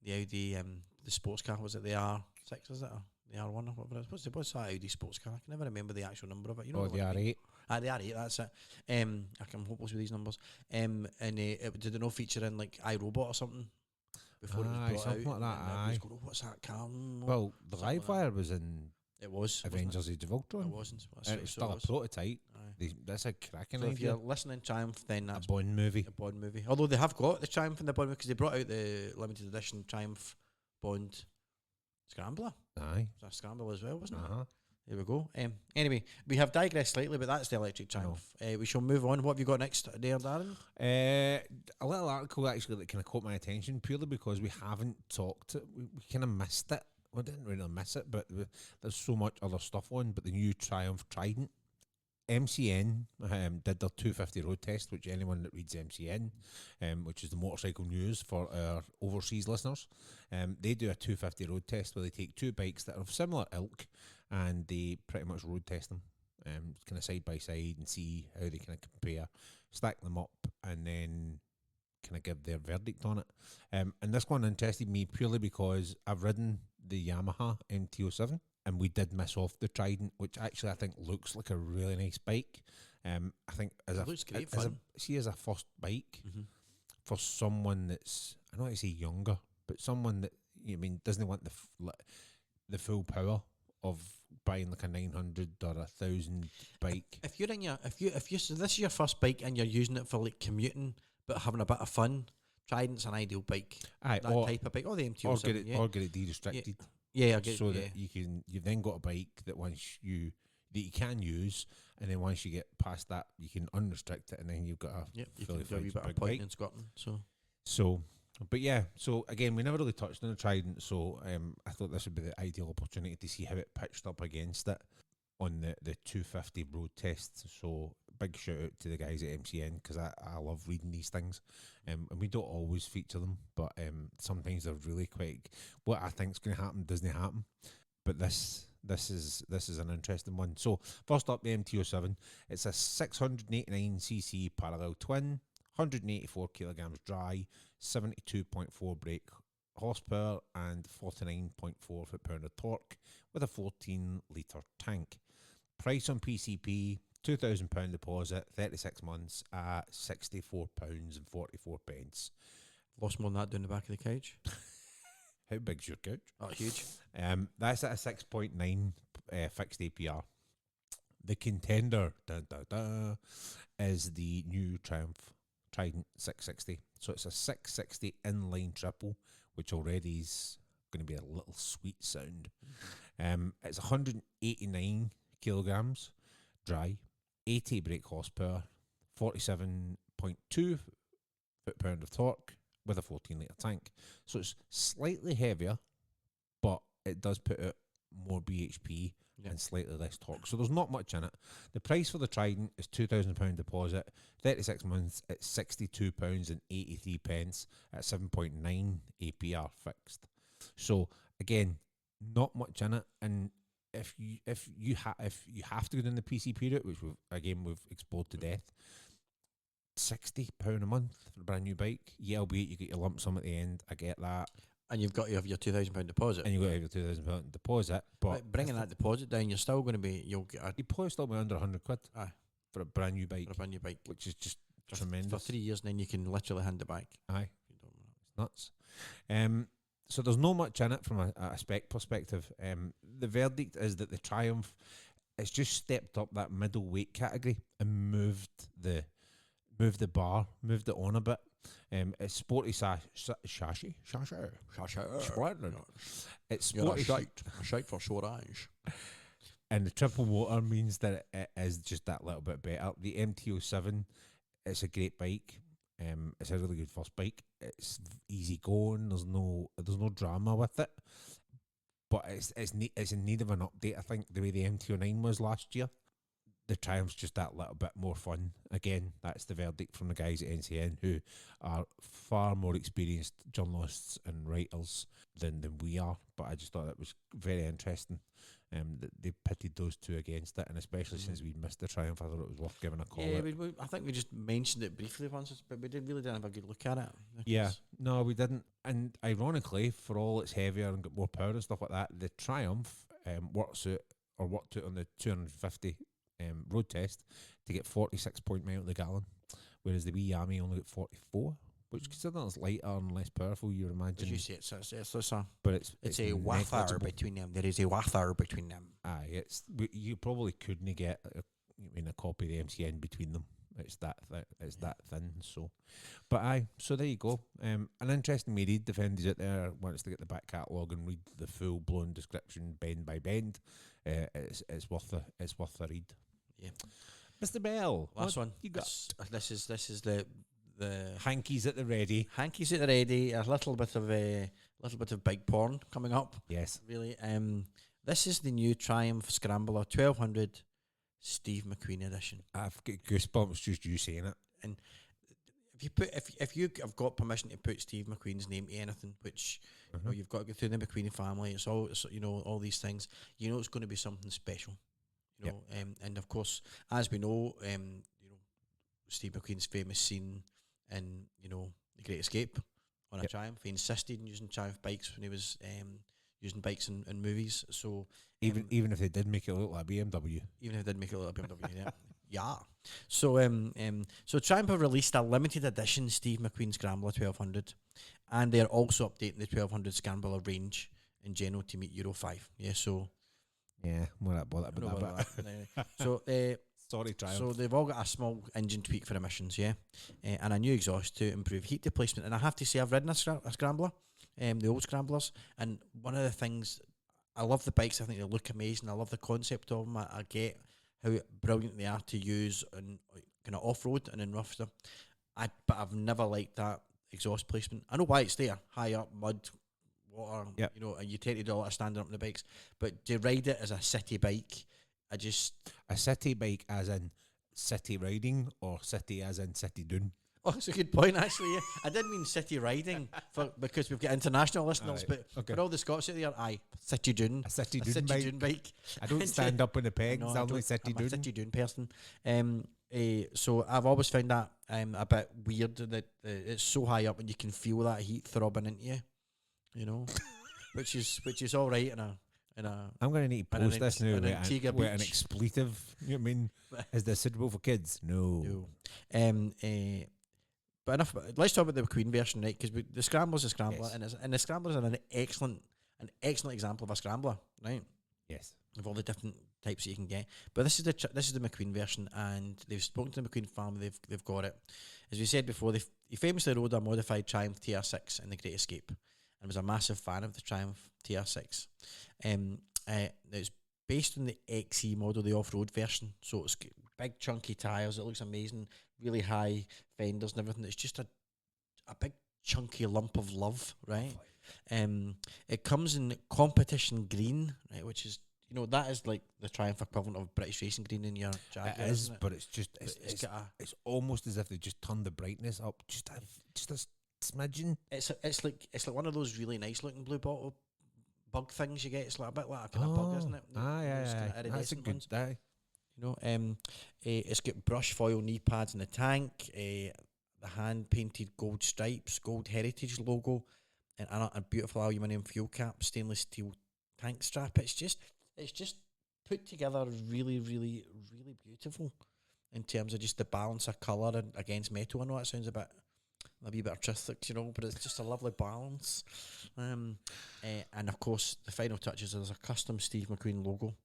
A: the sports car, was it the R6? Is it or the R1 or whatever it is? What's that Audi sports car? I can never remember the actual number of it. You know,
B: the R8.
A: The R8. That's it. I'm hopeless with these numbers. And did it not feature in like iRobot or something? Before it was brought
B: something
A: out,
B: like that. Aye.
A: Going, oh, what's that car?
B: Well, the Livewire was in.
A: It was
B: Avengers Age of Ultron.
A: It wasn't.
B: And it's still a prototype. That's a cracking
A: So
B: idea.
A: if you're listening Triumph, then that's
B: a Bond movie.
A: A Bond movie. Although they have got the Triumph in the Bond movie because they brought out the limited edition Triumph Bond Scrambler.
B: Aye.
A: It was a Scrambler as well, wasn't
B: it?
A: There we go. Anyway, we have digressed slightly, but that's the electric Triumph. We shall move on. What have you got next there, Darren?
B: A little article actually that kind of caught my attention purely because we haven't talked. We kind of missed it. We didn't really miss it, but there's so much other stuff on. But the new Triumph Trident. MCN did their 250 road test, which anyone that reads MCN, which is the motorcycle news for our overseas listeners, they do a 250 road test where they take 2 bikes that are of similar ilk and they pretty much road test them, kind of side by side and see how they kind of compare, stack them up, and then kind of give their verdict on it. And this one interested me purely because I've ridden the Yamaha MT-07. And we did miss off the Trident, which actually I think looks like a really nice bike. I think
A: It looks great
B: as
A: fun.
B: as a first bike for someone that's, I don't want to say younger, but someone that doesn't want the full power of buying like a 900 or 1,000 bike.
A: If you're in your so this is your first bike and you're using it for like commuting but having a bit of fun, Trident's an ideal bike.
B: Aye,
A: That type of bike, or the MT-07,
B: or get it de-restricted.
A: Yeah, I get
B: so
A: yeah.
B: that you've then got a bike that you can use, and then once you get past that, you can unrestrict it, and then you've got a
A: you
B: fully
A: can do a wee
B: fledged
A: bit of
B: big
A: pointing
B: bike.
A: in Scotland.
B: So, but yeah, so again, we never really touched on the Trident, so I thought this would be the ideal opportunity to see how it pitched up against it on the 250 road test. So big shout out to the guys at MCN, because I love reading these things, and we don't always feature them, but sometimes they're really quite, what I think's going to happen doesn't happen. But this is an interesting one. So first up, the MT-07. It's a 689cc parallel twin, 184 kilograms dry, 72.4 brake horsepower, and 49.4 foot-pound of torque, with a 14-litre tank. Price on PCP, £2,000 deposit, 36 months at £64.44.
A: Lost more than that down the back of the couch.
B: How big's your couch?
A: Oh, huge.
B: That's at a 6.9 fixed APR. The contender is the new Trident 660. So it's a 660 inline triple, which already is going to be a little sweet sound. It's 189 kilograms dry, 80 brake horsepower, 47.2 foot-pound of torque, with a 14-litre tank. So it's slightly heavier, but it does put out more BHP and slightly less torque. So there's not much in it. The price for the Trident is £2,000 deposit, 36 months at £62.83 at 7.9 APR fixed. So again, not much in it. And if you have to go down the PCP route, which we've explored to death, £60 a month for a brand new bike. Yeah, albeit you get your lump sum at the end. I get that.
A: And you've got to have your £2,000 deposit.
B: And you've got to have your £2,000 deposit. But
A: bringing that deposit down, you're still going to be, you'll get
B: you probably still be under £100 for a brand new bike.
A: For a brand new bike.
B: Which is just tremendous.
A: For 3 years, and then you can literally hand it back.
B: Aye. It's nuts. So there's no much in it from a spec perspective. The verdict is that the Triumph has just stepped up that middleweight category and moved the bar, moved it on a bit. It's sporty chassis. It's sporty
A: shite for short eyes.
B: And the triple motor means that it is just that little bit better. The MT-07, it's a great bike. It's a really good first bike. It's easy going. There's no drama with it. But it's in need of an update, I think, the way the MT-09 was last year. The Triumph's just that little bit more fun. Again, that's the verdict from the guys at NCN, who are far more experienced journalists and writers than we are. But I just thought it was very interesting that they pitted those two against it, and especially since we missed the Triumph, I thought it was worth giving a call.
A: Yeah, I think we just mentioned it briefly once, but we didn't have a good look at it.
B: Yeah, no, we didn't. And ironically, for all it's heavier and got more power and stuff like that, the Triumph worked out on the 250 road test to get 46 miles per gallon, whereas the wee Army only got 44, which, considering it's lighter and less powerful, you would imagine.
A: As you say, it's a wafer between them. There is a wafer between them.
B: Aye, you probably couldn't get a copy of the MCN between them. It's that thin. So, but aye, so there you go. An interesting read. Defenders out there wants to get the back catalogue and read the full blown description bend by bend. It's worth a read.
A: Yeah,
B: Mr. Bell,
A: last one.
B: You got
A: This is the
B: hankies at the ready.
A: Hankies at the ready. A little bit of big porn coming up.
B: Yes,
A: really. This is the new Triumph Scrambler 1200 Steve McQueen edition.
B: I've got goosebumps just you saying it.
A: And if you have got permission to put Steve McQueen's name to anything, which you've got to go through the McQueen family, it's all all these things. It's going to be something special. And of course, as we know, Steve McQueen's famous scene in The Great Escape on a Triumph. He insisted on using Triumph bikes when he was using bikes in movies. So
B: even if they did make it look like a BMW,
A: even if they did make it look like a BMW, yeah. Yeah. So Triumph have released a limited edition Steve McQueen Scrambler 1200, and they're also updating the 1200 Scrambler range in general to meet Euro 5. Yeah, so
B: Yeah, we're not bothered
A: no
B: about
A: bother
B: that.
A: with that. Anyway. So
B: Sorry, Triumph.
A: so they've all got a small engine tweak for emissions, yeah, and a new exhaust to improve heat displacement. And I have to say, I've ridden a Scrambler, the old Scramblers, and one of the things, I love the bikes. I think they look amazing. I love the concept of them. I get how brilliant they are to use and kind of off road and in rough stuff. But I've never liked that exhaust placement. I know why it's there, high up, mud, water.
B: Yep.
A: You know, and you tend to do a lot of standing up on the bikes. But to ride it as a city bike,
B: a city bike as in city riding or city as in city doing.
A: Oh, that's a good point, actually. Yeah. I didn't mean city riding because we've got international listeners,
B: Right,
A: but
B: okay.
A: for all the Scots out there, city dune.
B: A city doing bike.
A: Bike.
B: I don't stand up on the pegs.
A: No,
B: I'm like city
A: I'm a
B: doing.
A: city dune person. So I've always found that a bit weird that it's so high up and you can feel that heat throbbing into you, you know, which is all right in a.
B: I'm going to need to post this now
A: Antigua
B: with an
A: Beach.
B: expletive. You know what I mean? Is this suitable for kids? No.
A: But enough. Let's talk about the McQueen version, right? Because the Scrambler's a Scrambler,
B: Yes.
A: and the Scrambler's an excellent example of a Scrambler, right?
B: Yes.
A: Of all the different types that you can get. But this is the McQueen version, and they've spoken to the McQueen family. They've got it. As we said before, he famously rode a modified Triumph TR6 in The Great Escape, and was a massive fan of the Triumph TR6. It's based on the XE model, the off-road version. So it's got big chunky tyres. It looks amazing. Really high fenders and everything. It's just a big chunky lump of love, right? It comes in competition green, right, which is, you know, that is like the Triumph equivalent of British racing green in your Jaguar.
B: It is,
A: isn't it?
B: but it's just it's almost as if they just turned the brightness up just a smidgen.
A: It's like one of those really nice looking blue bottle bug things you get. It's like a bit like a kind of bug, isn't it? Those kind of
B: That's a
A: iridescent
B: good
A: ones.
B: day.
A: You know, it's got brush foil knee pads in the tank, the hand painted gold stripes, gold heritage logo, and a beautiful aluminium fuel cap, stainless steel tank strap. It's just put together really, really, really beautiful in terms of just the balance of colour and against metal. I know that sounds a wee bit artistic, you know, but it's just a lovely balance. And of course, the final touches, there's a custom Steve McQueen logo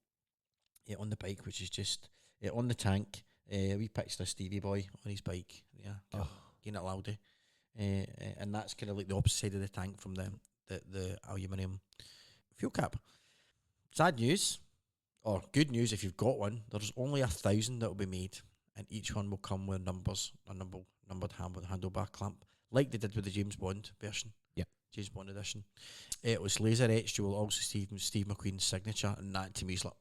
A: on the bike, which is just on the tank. We pictured a Stevie boy on his bike, getting it loudy. And that's kind of like the opposite side of the tank from the aluminium fuel cap. Sad news, or good news if you've got one, there's only 1,000 that will be made, and each one will come with a numbered handlebar clamp, like they did with the James Bond version.
B: Yeah.
A: James Bond edition. It was laser etched. You will also see Steve McQueen's signature, and that to me is like,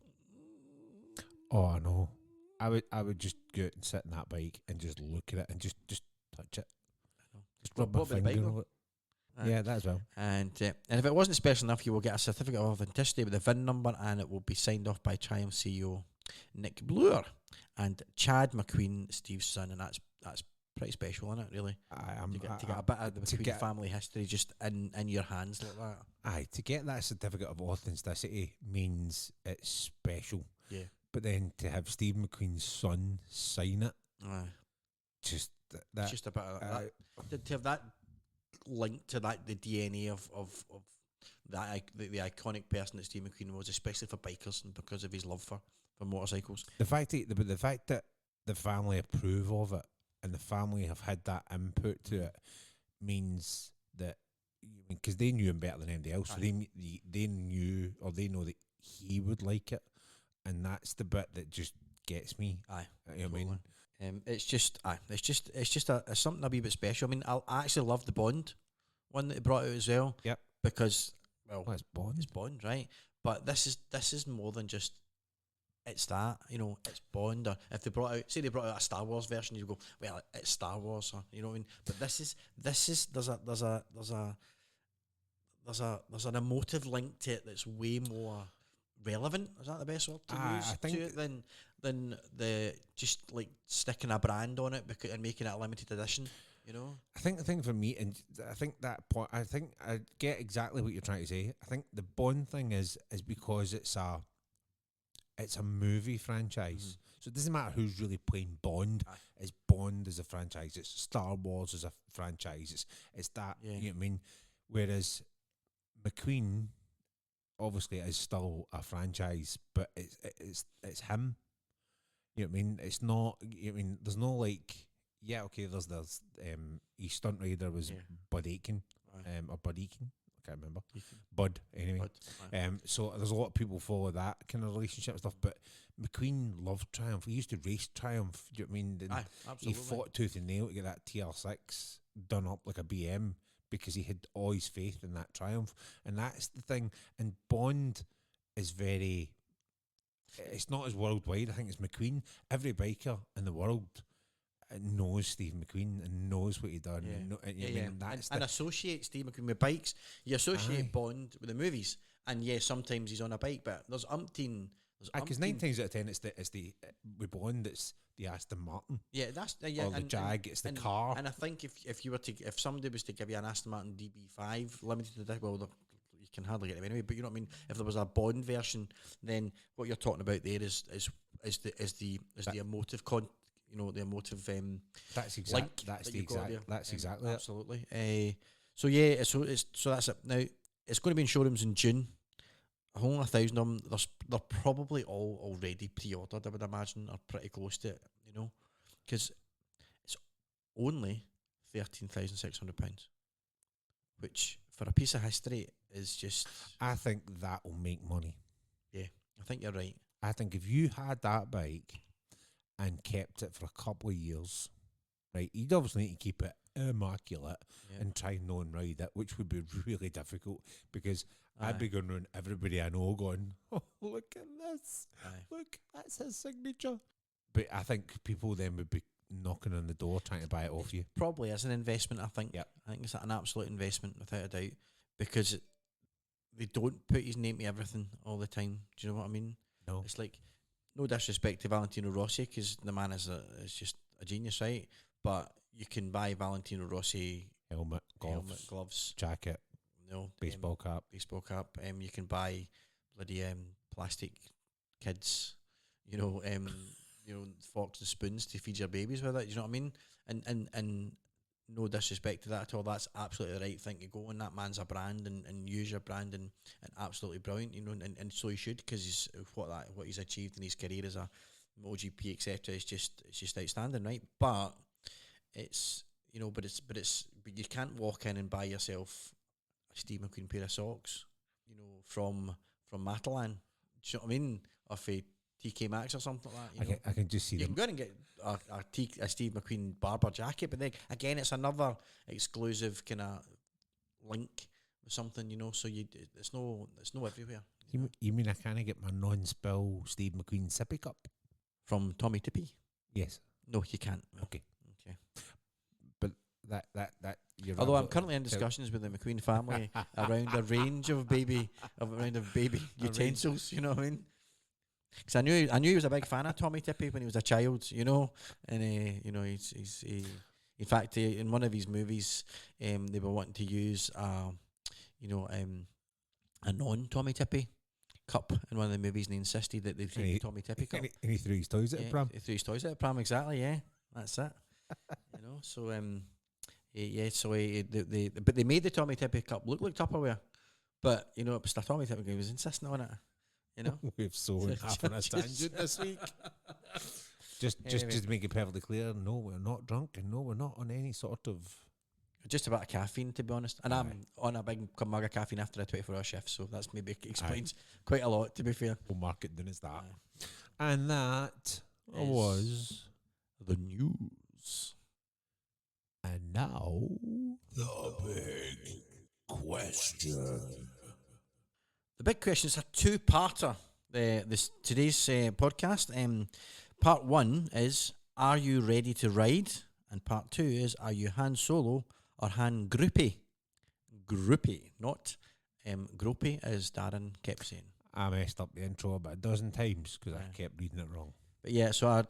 B: Oh no, I would just go out and sit in that bike and just look at it and just touch it. Just rub my
A: What about the
B: finger
A: bike,
B: on it. Yeah, that as well.
A: And if it wasn't special enough, you will get a certificate of authenticity with the VIN number, and it will be signed off by Triumph CEO Nick Bluer and Chad McQueen, Steve's son, and that's pretty special, isn't it? Really, to get a bit of the McQueen family history just in your hands like that.
B: Aye, to get that certificate of authenticity means it's special.
A: Yeah,
B: but then to have Steve McQueen's son sign it, just that.
A: It's just a bit of that. To have that link to that, the DNA of that the iconic person that Steve McQueen was, especially for bikers and because of his love for motorcycles.
B: The fact that the family approve of it and the family have had that input to it means that, because they knew him better than anybody else, so they knew, or they know that he would like it, and that's the bit that just gets me.
A: Aye,
B: you know what I mean.
A: It's just something a wee bit special. I mean, I actually love the Bond one that they brought out as well.
B: Yep.
A: Because
B: it's Bond.
A: It's Bond, right? But this is more than just. It's that, it's Bond. Or if they brought out a Star Wars version, you go, well, it's Star Wars, or, you know what I mean? But this is there's an emotive link to it that's way more relevant. Is that the best word to use to it than the just like sticking a brand on it and making it a limited edition? You know,
B: I think the thing for me, and I think that point, I think I get exactly what you're trying to say. I think the Bond thing is because it's it's a movie franchise. So it doesn't matter who's really playing Bond.
A: Aye.
B: It's Bond as a franchise. It's Star Wars as a franchise. It's that.
A: Yeah.
B: You know what I mean? Whereas McQueen, obviously, is still a franchise, but it's him. You know what I mean? It's not. You know what I mean? There's no like. Yeah, okay. There's his stunt rider was Bud Aiken, or Bud Aiken. I can't remember. Bud, anyway.
A: Bud.
B: So there's a lot of people follow that kind of relationship and stuff, but McQueen loved Triumph. He used to race Triumph. Do you know what I mean?
A: Aye,
B: He
A: absolutely.
B: fought tooth and nail to get that TR6 done up like a BM because he had all his faith in that Triumph. And that's the thing. And Bond is very... It's not as worldwide. I think it's McQueen. Every biker in the world knows Steve McQueen and knows what he done.
A: Yeah. And associate Steve McQueen with bikes. You associate Bond with the movies, and sometimes he's on a bike, but there's umpteen.
B: Because 9 times out of 10, it's the with Bond, it's the Aston Martin.
A: Yeah, that's
B: or the Jag. It's the car.
A: And I think if somebody was to give you an Aston Martin DB5 limited edition, well, you can hardly get them anyway. But you know what I mean. If there was a Bond version, then what you're talking about there is the emotive the emotive
B: that's exactly
A: absolutely. So that's it. Now it's going to be in showrooms in June. Only 1,000 of them. They're probably all already pre-ordered, I would imagine, or pretty close to it. Because it's only £13,600, which for a piece of history is just.
B: I think that will make money.
A: Yeah, I think you're right.
B: I think if you had that bike and kept it for a couple of years, right, you'd obviously need to keep it immaculate and try and know and ride it, which would be really difficult because I'd be going around everybody I know going, oh, look at this. Look, that's his signature. But I think people then would be knocking on the door trying to buy it off you.
A: Probably as an investment, I think.
B: Yep.
A: I think it's an absolute investment without a doubt because they don't put his name to everything all the time. Do you know what I mean?
B: No.
A: It's like, no disrespect to Valentino Rossi because the man is just a genius, right? But you can buy Valentino Rossi
B: helmet,
A: gloves,
B: jacket, baseball cap. You can buy bloody plastic kids, forks and spoons to feed your babies with it. You know what I mean? And no disrespect to that at all. That's absolutely the right thing to go. And that man's a brand and use your brand and absolutely brilliant. And so he should because what he's achieved in his career as a MotoGP etc. is just outstanding, right? But it's but you can't walk in and buy yourself a Steve McQueen pair of socks, from Matalan. Do you know what I mean? Or for TK Maxx or something like that. I can just see
A: you can go and get a Steve McQueen Barber jacket, but then again, it's another exclusive kind of link with something, So it's no everywhere.
B: You mean I can't get my non-spill Steve McQueen sippy cup
A: from Tommy Tippy?
B: Yes.
A: No, you can't.
B: Okay. But that.
A: Although I'm currently in discussions with the McQueen family around a range of baby utensils. You know what I mean? Because I knew he was a big fan of Tommy Tippy when he was a child. And he's in fact in one of his movies, they were wanting to use a non-Tommy Tippy cup in one of the movies, and he insisted that they take the Tommy Tippy cup.
B: And he threw his toys at the pram.
A: He threw his toys at the pram, exactly. Yeah, that's it. So but they made the Tommy Tippy cup look like Tupperware, but it was the Tommy Tippy. He was insisting on it.
B: We've sown half on a tangent this week. Just to make it perfectly clear, no, we're not drunk, and no, we're not on any sort of.
A: Just about a caffeine, to be honest, and I'm on a big mug of caffeine after a 24-hour shift, so that's maybe explains quite a lot. To be fair,
B: we'll mark it down as that. And that was
A: the news.
B: And now the big question.
A: The big question is a two-parter. Today's podcast. Part 1 is, are you ready to ride? And part 2 is, are you Han Solo or Han Groupie? Groupie, not Groupie, as Darren kept saying.
B: I messed up the intro about a dozen times because I kept reading it wrong.
A: But yeah, are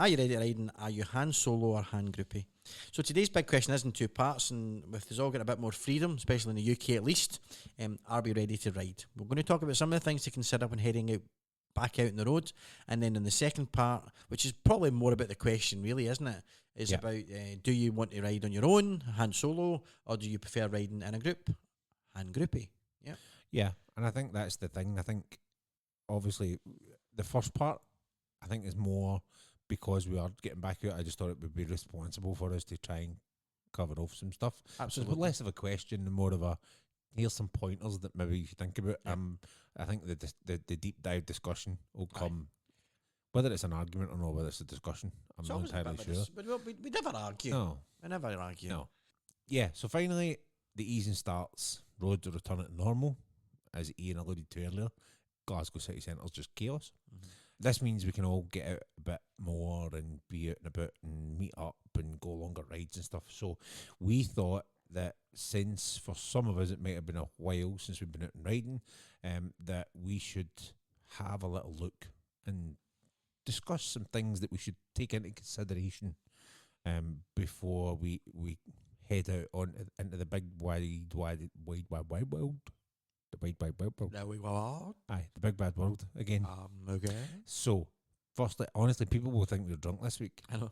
A: you ready to ride? And are you Han Solo or Han Groupie? So today's big question is in two parts, and with us all getting a bit more freedom, especially in the UK at least, are we ready to ride? We're going to talk about some of the things to consider when heading out back out in the road. And then in the second part, which is probably more about the question, really, isn't it? Is
B: Yeah.
A: about do you want to ride on your own, Han Solo, or do you prefer riding in a group, Han Groupie? Yeah.
B: Yeah, and I think that's the thing. I think obviously the first part, I think is more because we are getting back out. I just thought it would be responsible for us to try and cover off some stuff. So
A: Absolutely.
B: it's less of a question and more of a here's some pointers that maybe you should think about.
A: Yeah.
B: I think the deep dive discussion will
A: Aye.
B: come, whether it's an argument or not, whether it's a discussion. I'm
A: It's
B: not
A: always a
B: entirely
A: bit of a
B: sure.
A: but we never argue.
B: No,
A: We never argue.
B: no. Yeah, so finally the easing starts. Roads are returning to normal, as Iain alluded to earlier. Glasgow city centre's just chaos.
A: Mhm.
B: This means we can all get out a bit more and be out and about and meet up and go longer rides and stuff. So we thought that since for some of us it might have been a while since we've been out and riding, that we should have a little look and discuss some things that we should take into consideration before we head out into the big wide world. The wide world.
A: There we go.
B: Aye, the big bad world again.
A: Okay.
B: So, firstly, honestly, people will think we're drunk this week.
A: I know.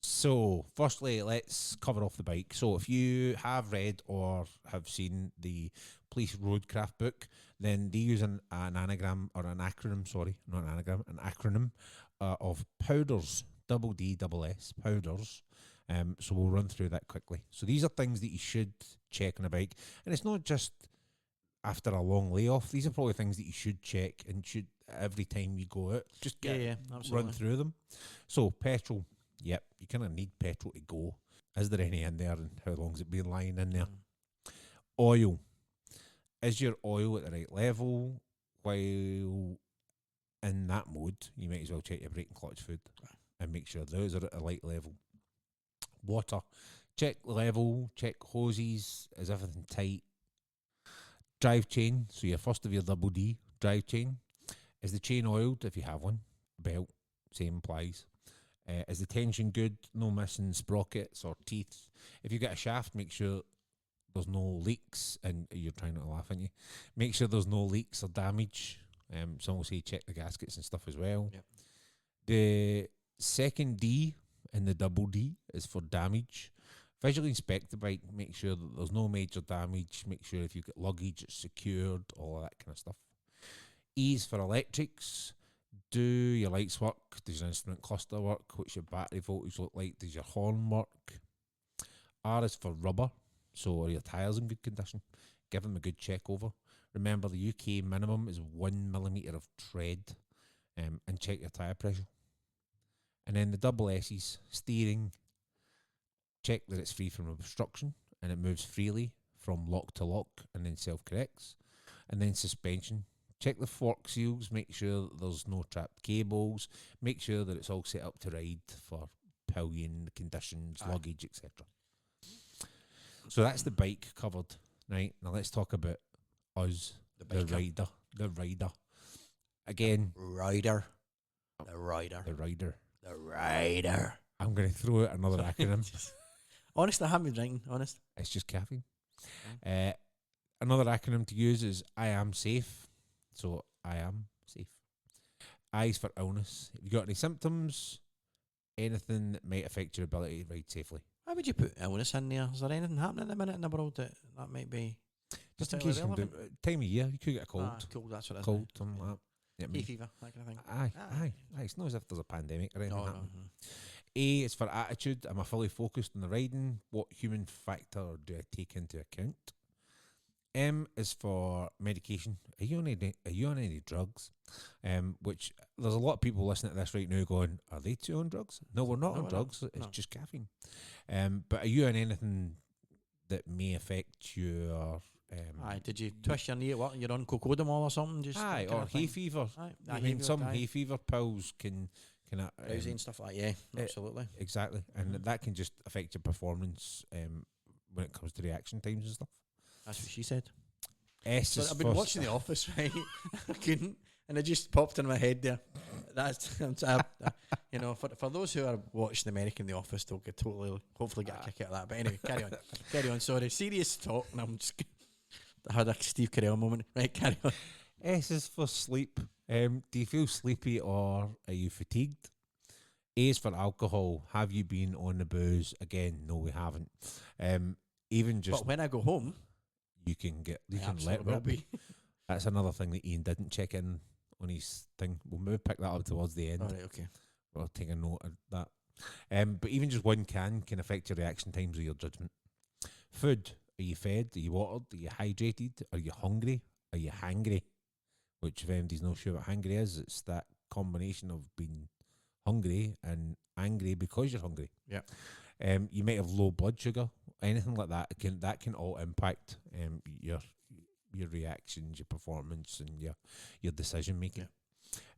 B: So, firstly, let's cover off the bike. So, if you have read or have seen the police roadcraft book, then they use an anagram or an acronym, sorry, not an anagram, an acronym of powders, double D, double S, powders. So, we'll run through that quickly. So, these are things that you should check on a bike. And it's not just after a long layoff. These are probably things that you should check and should every time you go out. Just
A: Absolutely.
B: run through them. So, petrol. Yep, you kind of need petrol to go. Is there any in there, and how long's it been lying in there? Oil. Is your oil at the right level? While in that mode, you might as well check your brake and clutch fluid and make sure those are at a right level. Water. Check level, check hoses, is everything tight? Drive chain, so your first of your double D, drive chain. Is the chain oiled if you have one? Belt, same applies. Is the tension good? No missing sprockets or teeth. If you get a shaft, make sure there's no leaks. And you're trying not to laugh, aren't you? Make sure there's no leaks or damage. Some will say check the gaskets and stuff as well.
A: Yep.
B: The second D and the double D is for damage. Visually inspect the bike, make sure that there's no major damage, make sure if you've got luggage it's secured, all of that kind of stuff. E is for electrics. Do your lights work? Does your instrument cluster work? What's your battery voltage look like? Does your horn work? R is for rubber. So are your tyres in good condition? Give them a good check over. Remember the UK minimum is 1 millimetre of tread, and check your tyre pressure. And then the double S's, steering. Check that it's free from obstruction and it moves freely from lock to lock and then self-corrects. And then suspension. Check the fork seals, make sure that there's no trapped cables, make sure that it's all set up to ride for pillion conditions, luggage, etc. So that's the bike covered. Right, now let's talk about us, the rider. Again,
A: The rider.
B: I'm going to throw out another acronym.
A: Honest, I haven't been drinking. Honest.
B: It's just caffeine. Another acronym to use is I am safe. So I am safe. I is for illness. If you got any symptoms, anything that might affect your ability to ride safely.
A: Why would you put illness in there? Is there anything happening at the minute in the world that might be
B: Just in
A: particularly
B: case you can do
A: relevant?
B: time of year, you could get a cold.
A: Cold, that's what it is.
B: Cold, something like that. Yeah,
A: Hay fever, that kind of thing.
B: Aye. It's not as if there's a pandemic or anything
A: No, no.
B: happening. A is for attitude. Am I fully focused on the riding? What human factor do I take into account? M is for medication. Are you on any drugs? Which there's a lot of people listening to this right now going, are they two on drugs? No, we're not on drugs. It's just caffeine. But are you on anything that may affect your...
A: did you twist your knee at work and you're on cocodamol or something? Just
B: Aye, or hay fever. I mean, some hay fever pills can
A: drowsy and stuff like that. Yeah, absolutely.
B: Exactly. And that can just affect your performance when it comes to reaction times and stuff.
A: That's what she said.
B: S is
A: I've been watching The Office, right? I couldn't, and it just popped in my head there. That's you know, for those who are watching American The Office, they'll get hopefully get a kick out of that. But anyway, carry on. Sorry, serious talk. And I had a Steve Carell moment. Right, carry on.
B: S is for sleep. Do you feel sleepy or are you fatigued? A is for alcohol. Have you been on the booze? Again, no, we haven't. Even just
A: But when I go home,
B: you can
A: I
B: let
A: absolutely will
B: rip.
A: be.
B: That's another thing that Iain didn't check in on his thing. We'll maybe pick that up towards the end.
A: All right, okay.
B: We'll take a note of that. But even just one can affect your reaction times or your judgment. Food. Are you fed? Are you watered? Are you hydrated? Are you hungry? Are you hangry? Which, if anybody's not sure what hangry is, it's that combination of being hungry and angry because you're hungry.
A: Yeah.
B: You might have low blood sugar, anything like that. That can all impact your reactions, your performance, and your decision making. Yeah.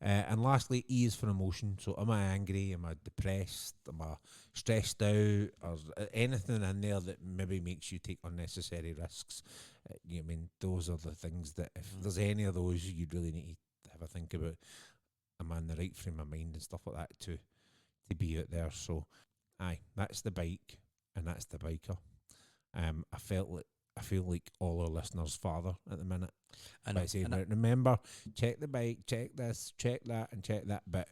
B: And lastly, E is for emotion. So, am I angry? Am I depressed? Am I stressed out? Or anything in there that maybe makes you take unnecessary risks? I mean, those are the things that if there's any of those, you'd really need to have a think about. Am I in the right frame of mind and stuff like that to be out there? So, aye, that's the bike and that's the biker. I feel like all our listeners' father at the minute. And I say, remember, check the bike, check this, check that, and check that. But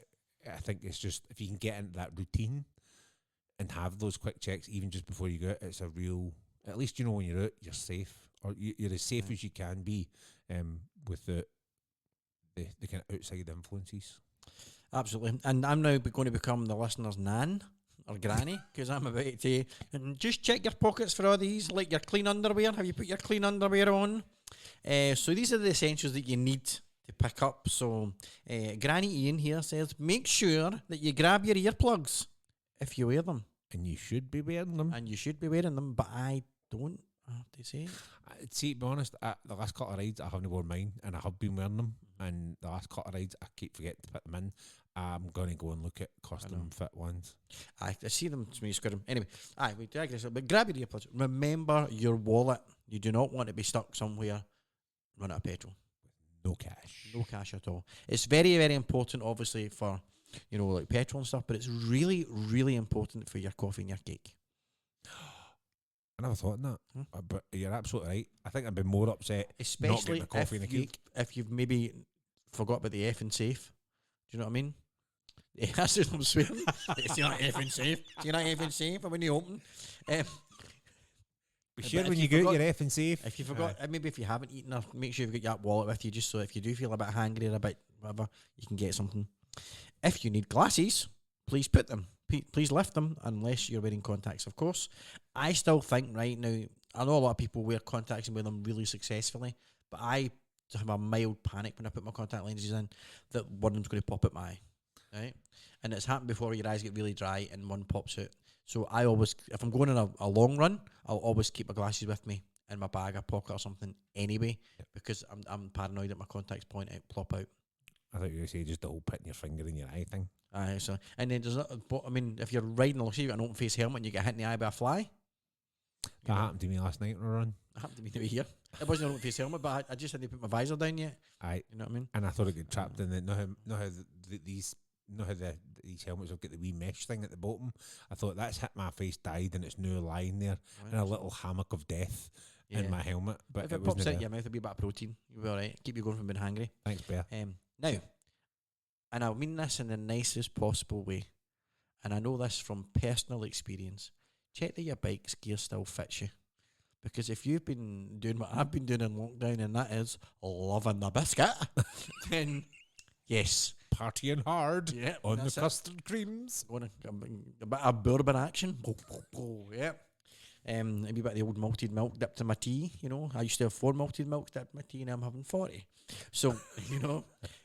B: I think it's just, if you can get into that routine and have those quick checks, even just before you go out, it's a real, at least you know when you're out, you're safe. Or you're as safe as you can be with the kind of outside influences.
A: Absolutely. And I'm now going to become the listener's nan or granny, because I'm about to say, and just check your pockets for all these, like your clean underwear. Have you put your clean underwear on? So these are the essentials that you need to pick up. So Granny Iain here says, make sure that you grab your earplugs if you wear them.
B: And you should be wearing them.
A: And you should be wearing them, but I don't have to say.
B: See, to be honest, the last couple of rides I haven't worn mine, and I have been wearing them. And the last couple of rides I keep forgetting to put them in. I'm going to go and look at custom fit ones. I
A: see them to me, square them. Anyway, we digress. But grab your earplugs. Remember your wallet. You do not want to be stuck somewhere, run out of petrol.
B: No cash.
A: No cash at all. It's very, very important, obviously, for, like petrol and stuff, but it's really, really important for your coffee and your cake.
B: I never thought of that, but you're absolutely right. I think I'd be more upset,
A: especially
B: not getting the coffee and the cake.
A: If you've maybe forgot about the F and safe. Do you know what I mean? Yeah, that's just I'm swearing. It's not effing safe. Do you not effing safe when you open?
B: Be sure when you go out, you're effing safe.
A: If you forgot, maybe if you haven't eaten, make sure you've got your wallet with you, just so if you do feel a bit hangry or a bit whatever, you can get something. If you need glasses, please put them. Please lift them, unless you're wearing contacts, of course. I still think right now, I know a lot of people wear contacts and wear them really successfully, but I have a mild panic when I put my contact lenses in that one of them's going to pop out my eye, right? And it's happened before, your eyes get really dry and one pops out. So I always, if I'm going on a long run, I'll always keep my glasses with me in my bag or pocket or something anyway, because I'm paranoid that my contacts plop out.
B: I thought you were going to say just the whole putting your finger in your eye thing.
A: Aye, so, and then if you're riding along, say you've got an open face helmet and you get hit in the eye by a fly.
B: That happened to me last night on a run.
A: It happened to me here. It wasn't an open face helmet, but I just hadn't put my visor down yet.
B: Aye.
A: You know what I mean?
B: And I thought it got trapped in it. Know how these helmets have got the wee mesh thing at the bottom. I thought that's hit my face, died, and it's now lying there in a little hammock of death in my helmet. But
A: if it pops out your mouth, it'll be a bit of protein. You'll be alright. Keep you going from being hungry.
B: Thanks, Bear.
A: Now, and I mean this in the nicest possible way, and I know this from personal experience, check that your bike's gear still fits you. Because if you've been doing what I've been doing in lockdown, and that is loving the biscuit, then yes.
B: Partying hard on the custard creams.
A: A bit of bourbon action. Yeah. A wee bit of the old malted milk dipped in my tea, I used to have 4 malted milks dipped in my tea, and I'm having 40. So,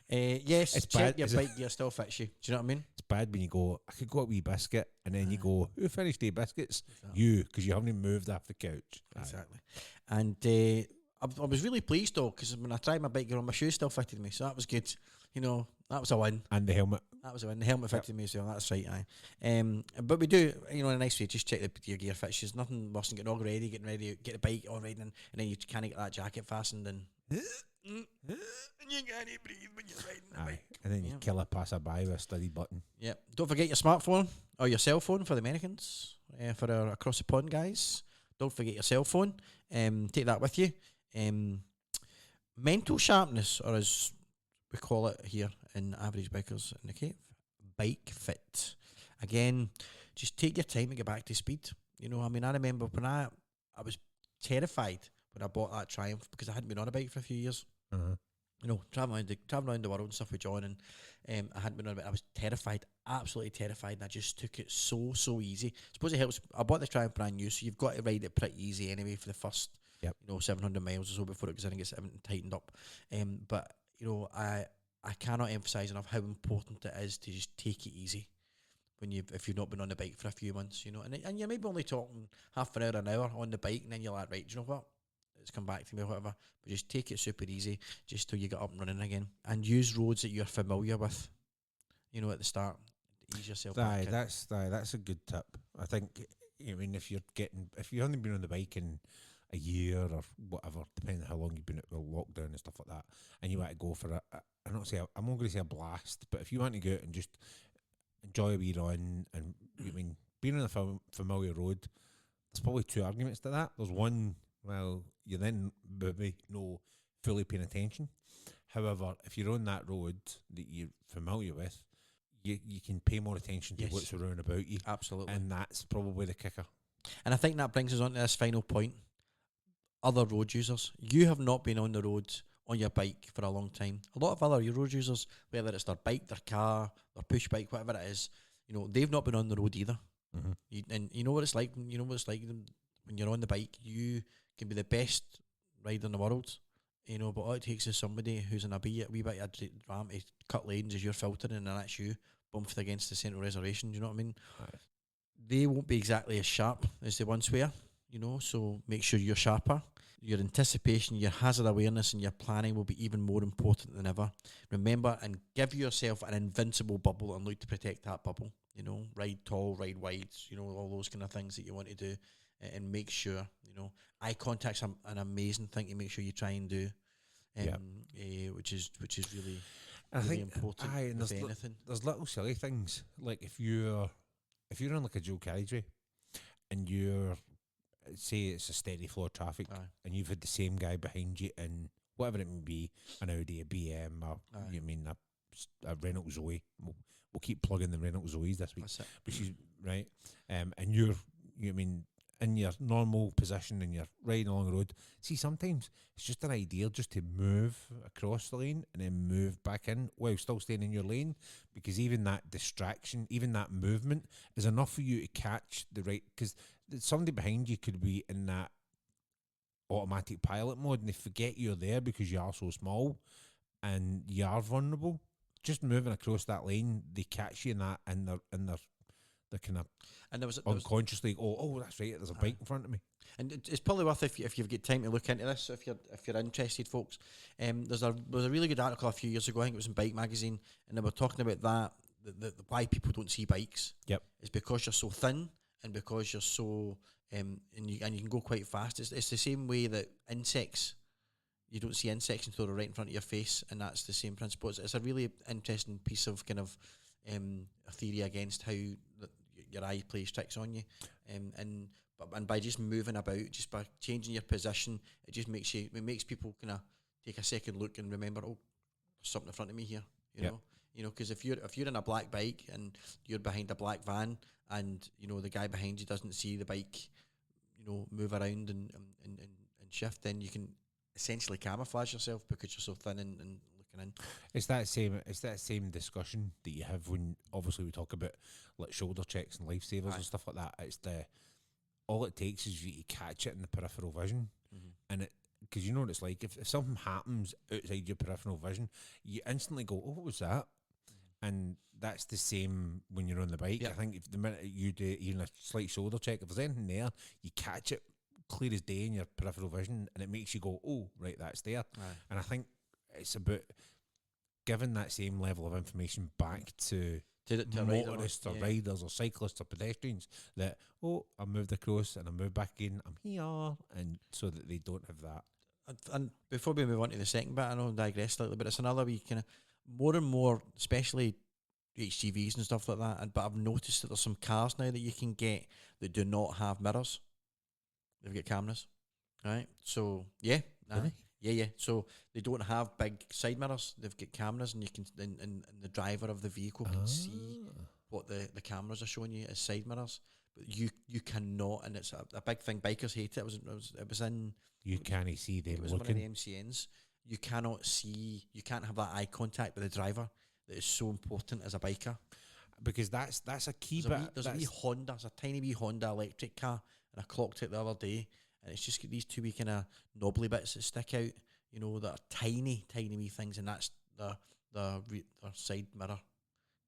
A: yes,
B: it's
A: check
B: bad.
A: your bike gear still fits you. Do you know what I mean?
B: It's bad when you go, I could go a wee biscuit, and then you go, who finished the biscuits? Exactly. You, because you haven't moved off the couch.
A: Exactly. And I was really pleased, though, because when I tried my bike gear on, my shoes still fitted me, so that was good. That was a win.
B: And the helmet.
A: That was a win. The helmet fitted me, so that's right, aye. But we do, in a nice way, just check your gear fits. There's nothing worse than getting all ready, get the bike all ready, and then you can't get that jacket fastened, and you can't breathe when you're riding the bike.
B: And then you kill a passerby with a study button.
A: Yep. Don't forget your smartphone, or your cell phone for the Americans, for our across the pond guys. Don't forget your cell phone. Take that with you. mental sharpness, or as we call it here in Average Bikers in the Cave, bike fit. Again, just take your time to get back to speed. You know, I mean, I remember when I was terrified when I bought that Triumph because I hadn't been on a bike for a few years. You know, traveling around the world and stuff with John, and I hadn't been on a bike. I was terrified, absolutely terrified, and I just took it so easy. I suppose it helps. I bought the Triumph brand new, so you've got to ride it pretty easy anyway for the first, 700 miles or so before it goes in and gets everything tightened up. But you know, I cannot emphasize enough how important it is to just take it easy when if you've not been on the bike for a few months, you know, and you're maybe only talking half an hour on the bike, and then you're like, right, do you know what? It's come back to me or whatever. But just take it super easy, just till you get up and running again, and use roads that you're familiar with. You know, at the start, ease yourself.
B: That's a good tip. I think. I mean, if you haven't been on the bike in a year or whatever, depending on how long you've been at the lockdown and stuff like that, and you want to go for I'm not going to say a blast, but if you want to go out and just enjoy a wee run, and I mean, being on a familiar road, there's probably two arguments to that. There's one, well, you then maybe no fully paying attention. However, if you're on that road that you're familiar with, you can pay more attention to what's around about you.
A: Absolutely.
B: And that's probably the kicker.
A: And I think that brings us on to this final point. Other road users. You have not been on the road on your bike for a long time. A lot of other road users, whether it's their bike, their car, their push bike, whatever it is, you know, they've not been on the road either. And you know what it's like. You know what it's like when you're on the bike. You can be the best rider in the world, you know, but all it takes is somebody who's in a wee bit of ramp to cut lanes as you're filtering, and that's you bumped against the central reservation. Do you know what I mean?
B: Right.
A: They won't be exactly as sharp as they once were, you know, so make sure you're sharper. Your anticipation, your hazard awareness, and your planning will be even more important than ever. Remember, and give yourself an invincible bubble and look to protect that bubble. You know, ride tall, ride wide, you know, all those kind of things that you want to do, and make sure, you know, eye contact's an amazing thing to make sure you try and do, which is really, really important.
B: And there's little silly things, like if you're on like a dual carriageway and you're, say it's a steady flow of traffic, and you've had the same guy behind you in whatever it may be, an Audi, a BM, or you mean a Renault Zoe. We'll keep plugging the Renault Zoes this week, but she's right. And you mean in your normal position and you're riding along the road. See, sometimes it's just an idea just to move across the lane and then move back in while still staying in your lane, because even that distraction, even that movement is enough for you to catch the right, because somebody behind you could be in that automatic pilot mode and they forget you're there because you are so small and you are vulnerable. Just moving across that lane, they catch you in that, and they're kind of unconsciously go, oh, that's right, there's a bike in front of me. And
A: it's probably worth, if you've got time to look into this, if you're interested, folks. There's a really good article a few years ago, I think it was in Bike Magazine, and they were talking about that, the why people don't see bikes.
B: Yep,
A: it's because you're so thin and because you're so and you can go quite fast. It's the same way that insects. You don't see insects until they're right in front of your face, and that's the same principle. It's a really interesting piece of kind of a theory against how your eye plays tricks on you, and by just moving about, just by changing your position, it makes people kind of take a second look and remember, oh, there's something in front of me here, you know, because if you're in a black bike and you're behind a black van, and you know the guy behind you doesn't see the bike, you know, move around and shift, then you can essentially camouflage yourself because you're so thin and looking in.
B: It's that same discussion that you have when obviously we talk about like shoulder checks and lifesavers and stuff like that. It's all it takes is you to catch it in the peripheral vision, and it, because you know what it's like, if something happens outside your peripheral vision, you instantly go, oh, what was that? And that's the same when you're on the bike. I think if the minute you do even a slight shoulder check, if there's anything there, you catch it clear as day in your peripheral vision, and it makes you go, oh, right, that's there. And I think it's about giving that same level of information back to motorists or riders or cyclists or pedestrians, that, oh, I moved across and I moved back in, I'm here, and so that they don't have that.
A: And before we move on to the second bit, I know I digress slightly, but it's another wee kind of more and more, especially HGVs and stuff like that, but I've noticed that there's some cars now that you can get that do not have mirrors. They've got cameras, right? So yeah,
B: Really?
A: Yeah. So they don't have big side mirrors. They've got cameras, and you can, and the driver of the vehicle can see what the cameras are showing you as side mirrors. But you cannot, and it's a big thing. Bikers hate it. It was in.
B: You can't see them
A: It was one of the
B: looking.
A: MCNs. You cannot see. You can't have that eye contact with the driver. That is so important as a biker.
B: Because that's a key
A: There's a wee Honda. There's a tiny wee Honda electric car, and I clocked it the other day, and it's just got these two wee kind of knobbly bits that stick out. You know, that are tiny wee things, and that's the side mirror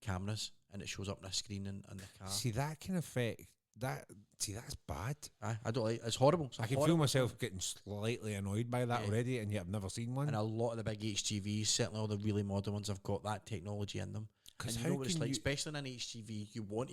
A: cameras, and it shows up on a screen in the car.
B: See, that can affect that. See, that's bad.
A: I don't like. It's horrible.
B: I can feel myself getting slightly annoyed by that already, and yet I've never seen one.
A: And a lot of the big HGVs, certainly all the really modern ones, have got that technology in them. And you know what it's like, especially in an HGV, you want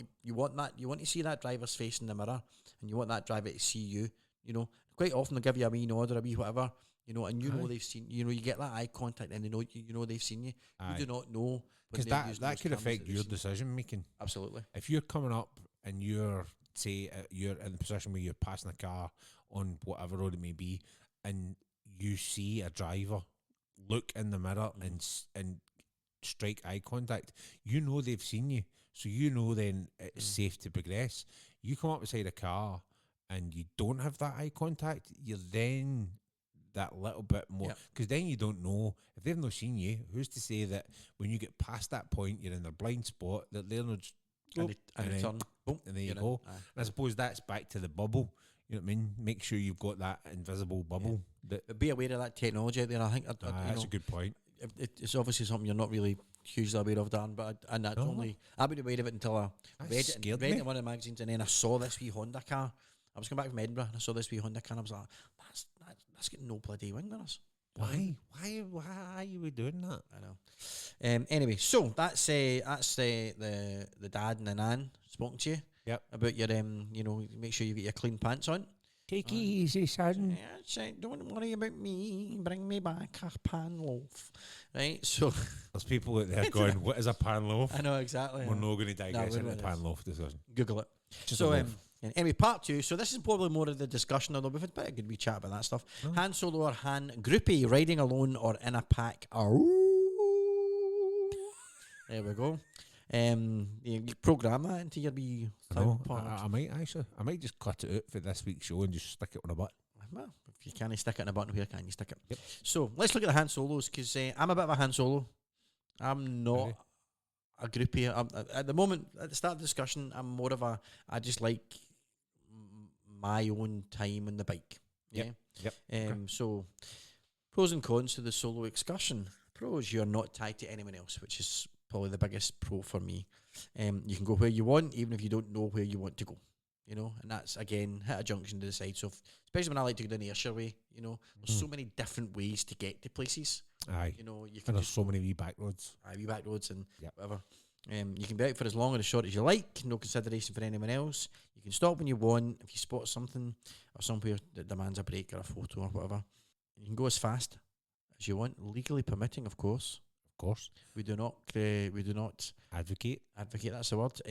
A: to see that driver's face in the mirror, and you want that driver to see you. You know, quite often they'll give you a wee nod or a wee whatever. You know, and you know they've seen. You know, you get that eye contact, and they know you know they've seen you. You do not know,
B: because that could affect your decision making.
A: Absolutely.
B: If you're coming up and you're in the position where you're passing a car on whatever road it may be, and you see a driver look in the mirror and strike eye contact, you know they've seen you, so you know then it's safe to progress. You come up beside a car and you don't have that eye contact, you're then that little bit more, because then you don't know if they've not seen you. Who's to say that when you get past that point, you're in their blind spot, that they're not just and there you go. And I suppose that's back to the bubble. You know what I mean? Make sure you've got that invisible bubble.
A: But be aware of that technology out there. I think
B: that's a good point.
A: It's obviously something you're not really hugely aware of, Dan. But I've been aware of it until I read it in one of the magazines, and then I saw this wee Honda car. I was coming back from Edinburgh, and I saw this wee Honda car, and I was like, that's getting no bloody wing mirrors.
B: Why are you doing that?
A: I know. Anyway, so that's the dad and the nan spoken to you.
B: Yep.
A: About your make sure you get your clean pants on.
B: Take it easy, son.
A: Don't worry about me. Bring me back a pan loaf. Right? So
B: there's people out there going, what is a pan loaf?
A: I know exactly.
B: We're not going to digress into the pan loaf discussion.
A: Google it.
B: Just
A: so anyway, part 2. So this is probably more of the discussion, although we've had quite a good wee chat about that stuff. Han Solo or Han Groupie, riding alone or in a pack. There we go. You program that into your wee part.
B: I might just cut it out for this week's show and just stick it on a button.
A: Well, if you can't stick it in a button, where can you stick it?
B: Yep.
A: So let's look at the Han Solos, because I'm a bit of a Han Solo. I'm not a groupie. At the moment, at the start of the discussion, I'm more of I just like my own time on the bike. Yeah.
B: Yep.
A: So pros and cons to the solo excursion. Pros, you're not tied to anyone else, which is probably the biggest pro for me. You can go where you want, even if you don't know where you want to go. You know, and that's, again, hit a junction to decide. So especially when I like to go down the Ayrshire way, you know, there's so many different ways to get to places.
B: Aye.
A: You know, you can
B: there's so many wee back roads.
A: Wee back roads and whatever. You can be out for as long or as short as you like, no consideration for anyone else. You can stop when you want if you spot something or somewhere that demands a break or a photo or whatever. You can go as fast as you want, legally permitting, of course.
B: Of course.
A: We do not
B: advocate.
A: That's the word.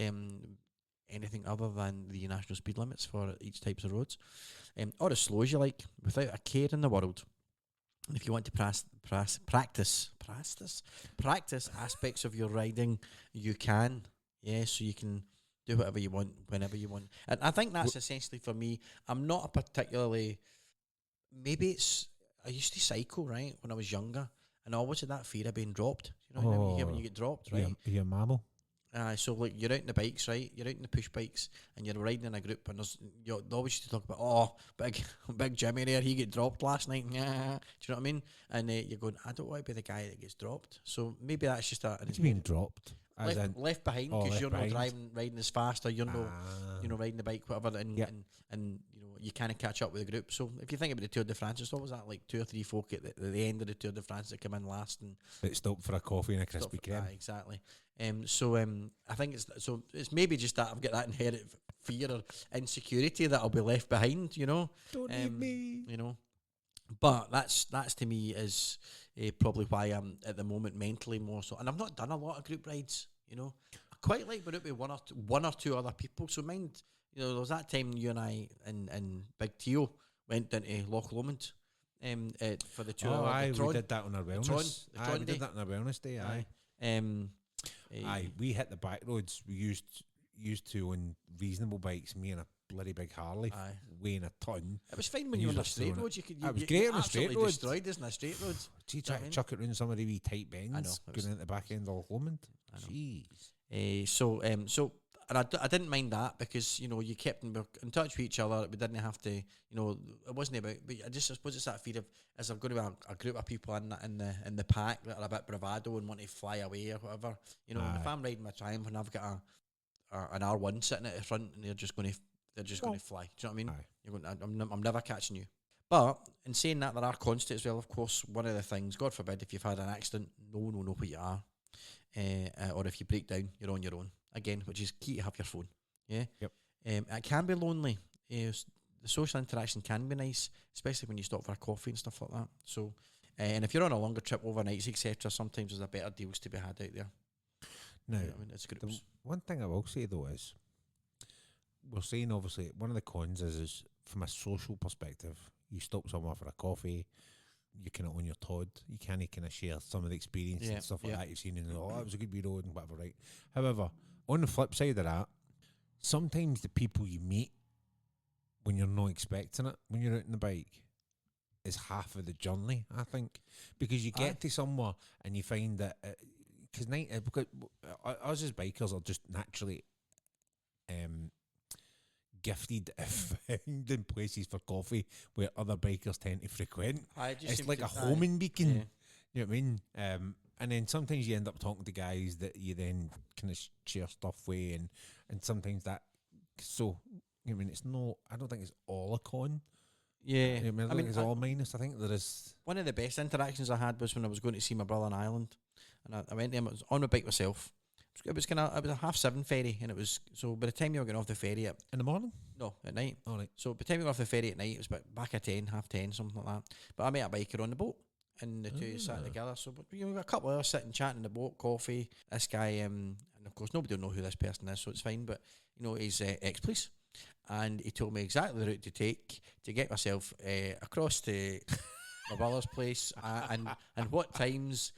A: Anything other than the national speed limits for each types of roads, or as slow as you like, without a care in the world. And if you want to practice aspects of your riding, you can. Yeah, so you can do whatever you want, whenever you want. And I think that's essentially for me. I'm not a particularly. Maybe it's. I used to cycle, right, when I was younger, and I always had that fear of being dropped. You know, when you get dropped, right?
B: You're a mammal.
A: So like you're out in the bikes, right? You're out in the push bikes, and you're riding in a group, and they always used to talk about, big Jimmy there, he get dropped last night. Yeah, do you know what I mean? And you're going, I don't want to be the guy that gets dropped. So maybe that's just
B: What do you mean dropped?
A: Left behind, because you're not riding as fast, or you're not, riding the bike, whatever, and you can't catch up with the group. So if you think about the Tour de France, it's always that like 2 or 3 folk at the end of the Tour de France that come in last and
B: stop for a coffee and a Krispy Kreme.
A: Exactly. I think it's maybe just that I've got that inherent fear or insecurity that I'll be left behind. You know,
B: don't leave me.
A: You know, but that's to me is probably why I'm at the moment mentally more so. And I've not done a lot of group rides. You know, I quite like being out with one or two other people. So mind. You know, there was that time you and I and Big Tio went down to Loch Lomond, for the tour.
B: Oh, aye,
A: the Tron,
B: we did that on our wellness.
A: the Tron
B: We
A: day.
B: did that on our wellness day. Aye.
A: Aye.
B: We hit the back roads. We used to on reasonable bikes. Me and a bloody big Harley,
A: Aye.
B: weighing a ton.
A: It was fine when you were on the straight roads. You could.
B: It was
A: you
B: great on the straight
A: absolutely
B: roads.
A: destroyed us on the straight roads.
B: Gee, try to chuck it round some of the wee tight bends.
A: I know, it was-
B: Going into the back end all Lomond.
A: I know.
B: Jeez.
A: So and I didn't mind that because you kept in touch with each other. We didn't have to, it wasn't about. But I suppose it's that fear of as I've got to be a group of people in the pack that are a bit bravado and want to fly away or whatever. If I'm riding my Triumph and I've got an R1 sitting at the front and they're just going to fly. Do you know what I mean?
B: Aye.
A: I'm never catching you. But in saying that, there are constants as well. Of course, one of the things, God forbid, if you've had an accident, no one will know who you are. Or if you break down, you're on your own again, which is key to have your phone. Yeah.
B: Yep.
A: It can be lonely. The social interaction can be nice, especially when you stop for a coffee and stuff like that. So, and if you're on a longer trip, overnights, etc., sometimes there's a better deals to be had out there.
B: Now,
A: You know what I mean? It's
B: the
A: groups.
B: one thing I will say though is, we're saying obviously one of the cons is from a social perspective, you stop somewhere for a coffee, you kind of on your Todd, you kind of share some of the experience and stuff like that you've seen, and it was a good wee road and whatever, right? However, on the flip side of that, sometimes the people you meet when you're not expecting it, when you're out on the bike, is half of the journey, I think, because you get to somewhere and you find that because us as bikers are just naturally gifted at finding places for coffee where other bikers tend to frequent. It's like a homing beacon. You know what I mean? And then sometimes you end up talking to guys that you then kind of share stuff with, and sometimes that. So I mean, it's no. I don't think it's all a con.
A: Yeah,
B: I mean, I think it's all minus. I think there is.
A: One of the best interactions I had was when I was going to see my brother in Ireland, and I went there. I was on my bike myself. It was a 7:30 ferry, and it was so. By the time you were getting off the ferry at
B: In the morning?
A: no at night.
B: All right.
A: So by the time you got off the ferry at night, it was back at 10, 10:30, something like that. But I met a biker on the boat, and the two sat together. So we got a couple of hours sitting chatting in the boat, coffee. This guy, and of course nobody will know who this person is, so it's fine. But he's ex-police, and he told me exactly the route to take to get myself across to my brother's place, and what times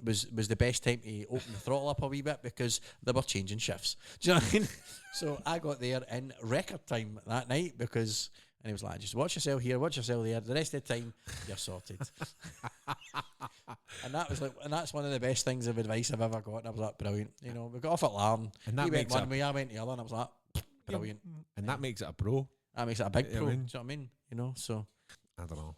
A: was the best time to open the throttle up a wee bit because they were changing shifts. Do you know what I mean? So I got there in record time that night because, and he was like, just watch yourself here, watch yourself there. The rest of the time, you're sorted. And that was and that's one of the best things of advice I've ever got. And I was like, brilliant. We got off at Larne.
B: And that
A: He went
B: makes
A: one way, I went the other, and I was like, brilliant.
B: And that makes it a pro.
A: That makes it a big
B: You know
A: pro.
B: what I
A: Do
B: mean?
A: you know what I mean? So.
B: I don't know.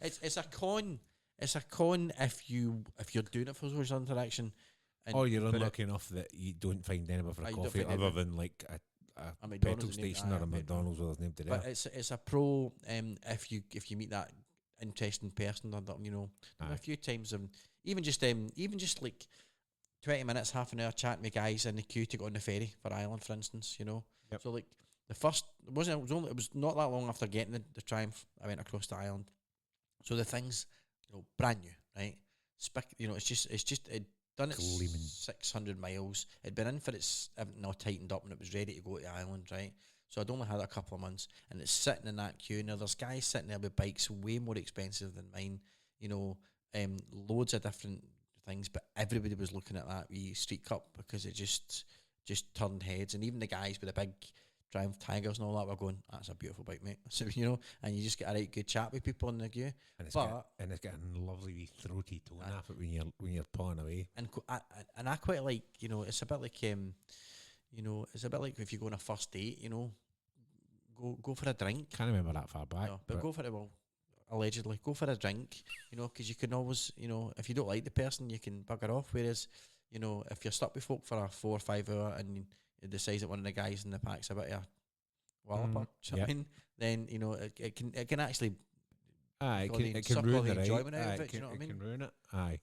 A: It's a con. It's a con if you're doing it for social interaction.
B: Or you're unlucky enough that you don't find anywhere for a
A: you don't
B: coffee
A: find
B: other
A: anywhere.
B: than like a
A: McDonald's
B: petrol
A: named-
B: station or a
A: aye,
B: McDonald's with his name today.
A: But it's a pro if you meet that interesting person or that
B: Aye.
A: a few times even just like 20 minutes, half an hour chatting with guys in the queue to go on the ferry for Ireland, for instance.
B: Yep.
A: So like the first it was not that long after getting the Triumph I went across to Ireland. So the thing's brand new, right? It's just it done its
B: Gleaming.
A: 600 miles. It'd been in for its not tightened up and it was ready to go to Ireland, right? So I'd only had it a couple of months and it's sitting in that queue. Now there's guys sitting there with bikes way more expensive than mine, loads of different things, but everybody was looking at that wee Street Cup because it just turned heads, and even the guys with the big Triumph Tigers and all that were going, that's a beautiful bike, mate. So and you just get a right good chat with people in the queue.
B: And it's got a lovely wee throaty tone off it when you're pulling away.
A: And I quite like, it's a bit like it's a bit like if you go on a first date, go for a drink.
B: Can't remember that far back.
A: No, but go for it. Well, allegedly, go for a drink. Because you can always, if you don't like the person, you can bugger off. Whereas, if you're stuck with folk for a 4 or 5 hour and it decides that one of the guys in the pack's a bit of a walloper, do you know what I mean? Then it can actually
B: it can
A: suck all
B: ruin
A: the
B: the
A: enjoyment
B: ride.
A: out of it. Do you know what I mean?
B: It can ruin it. Aye.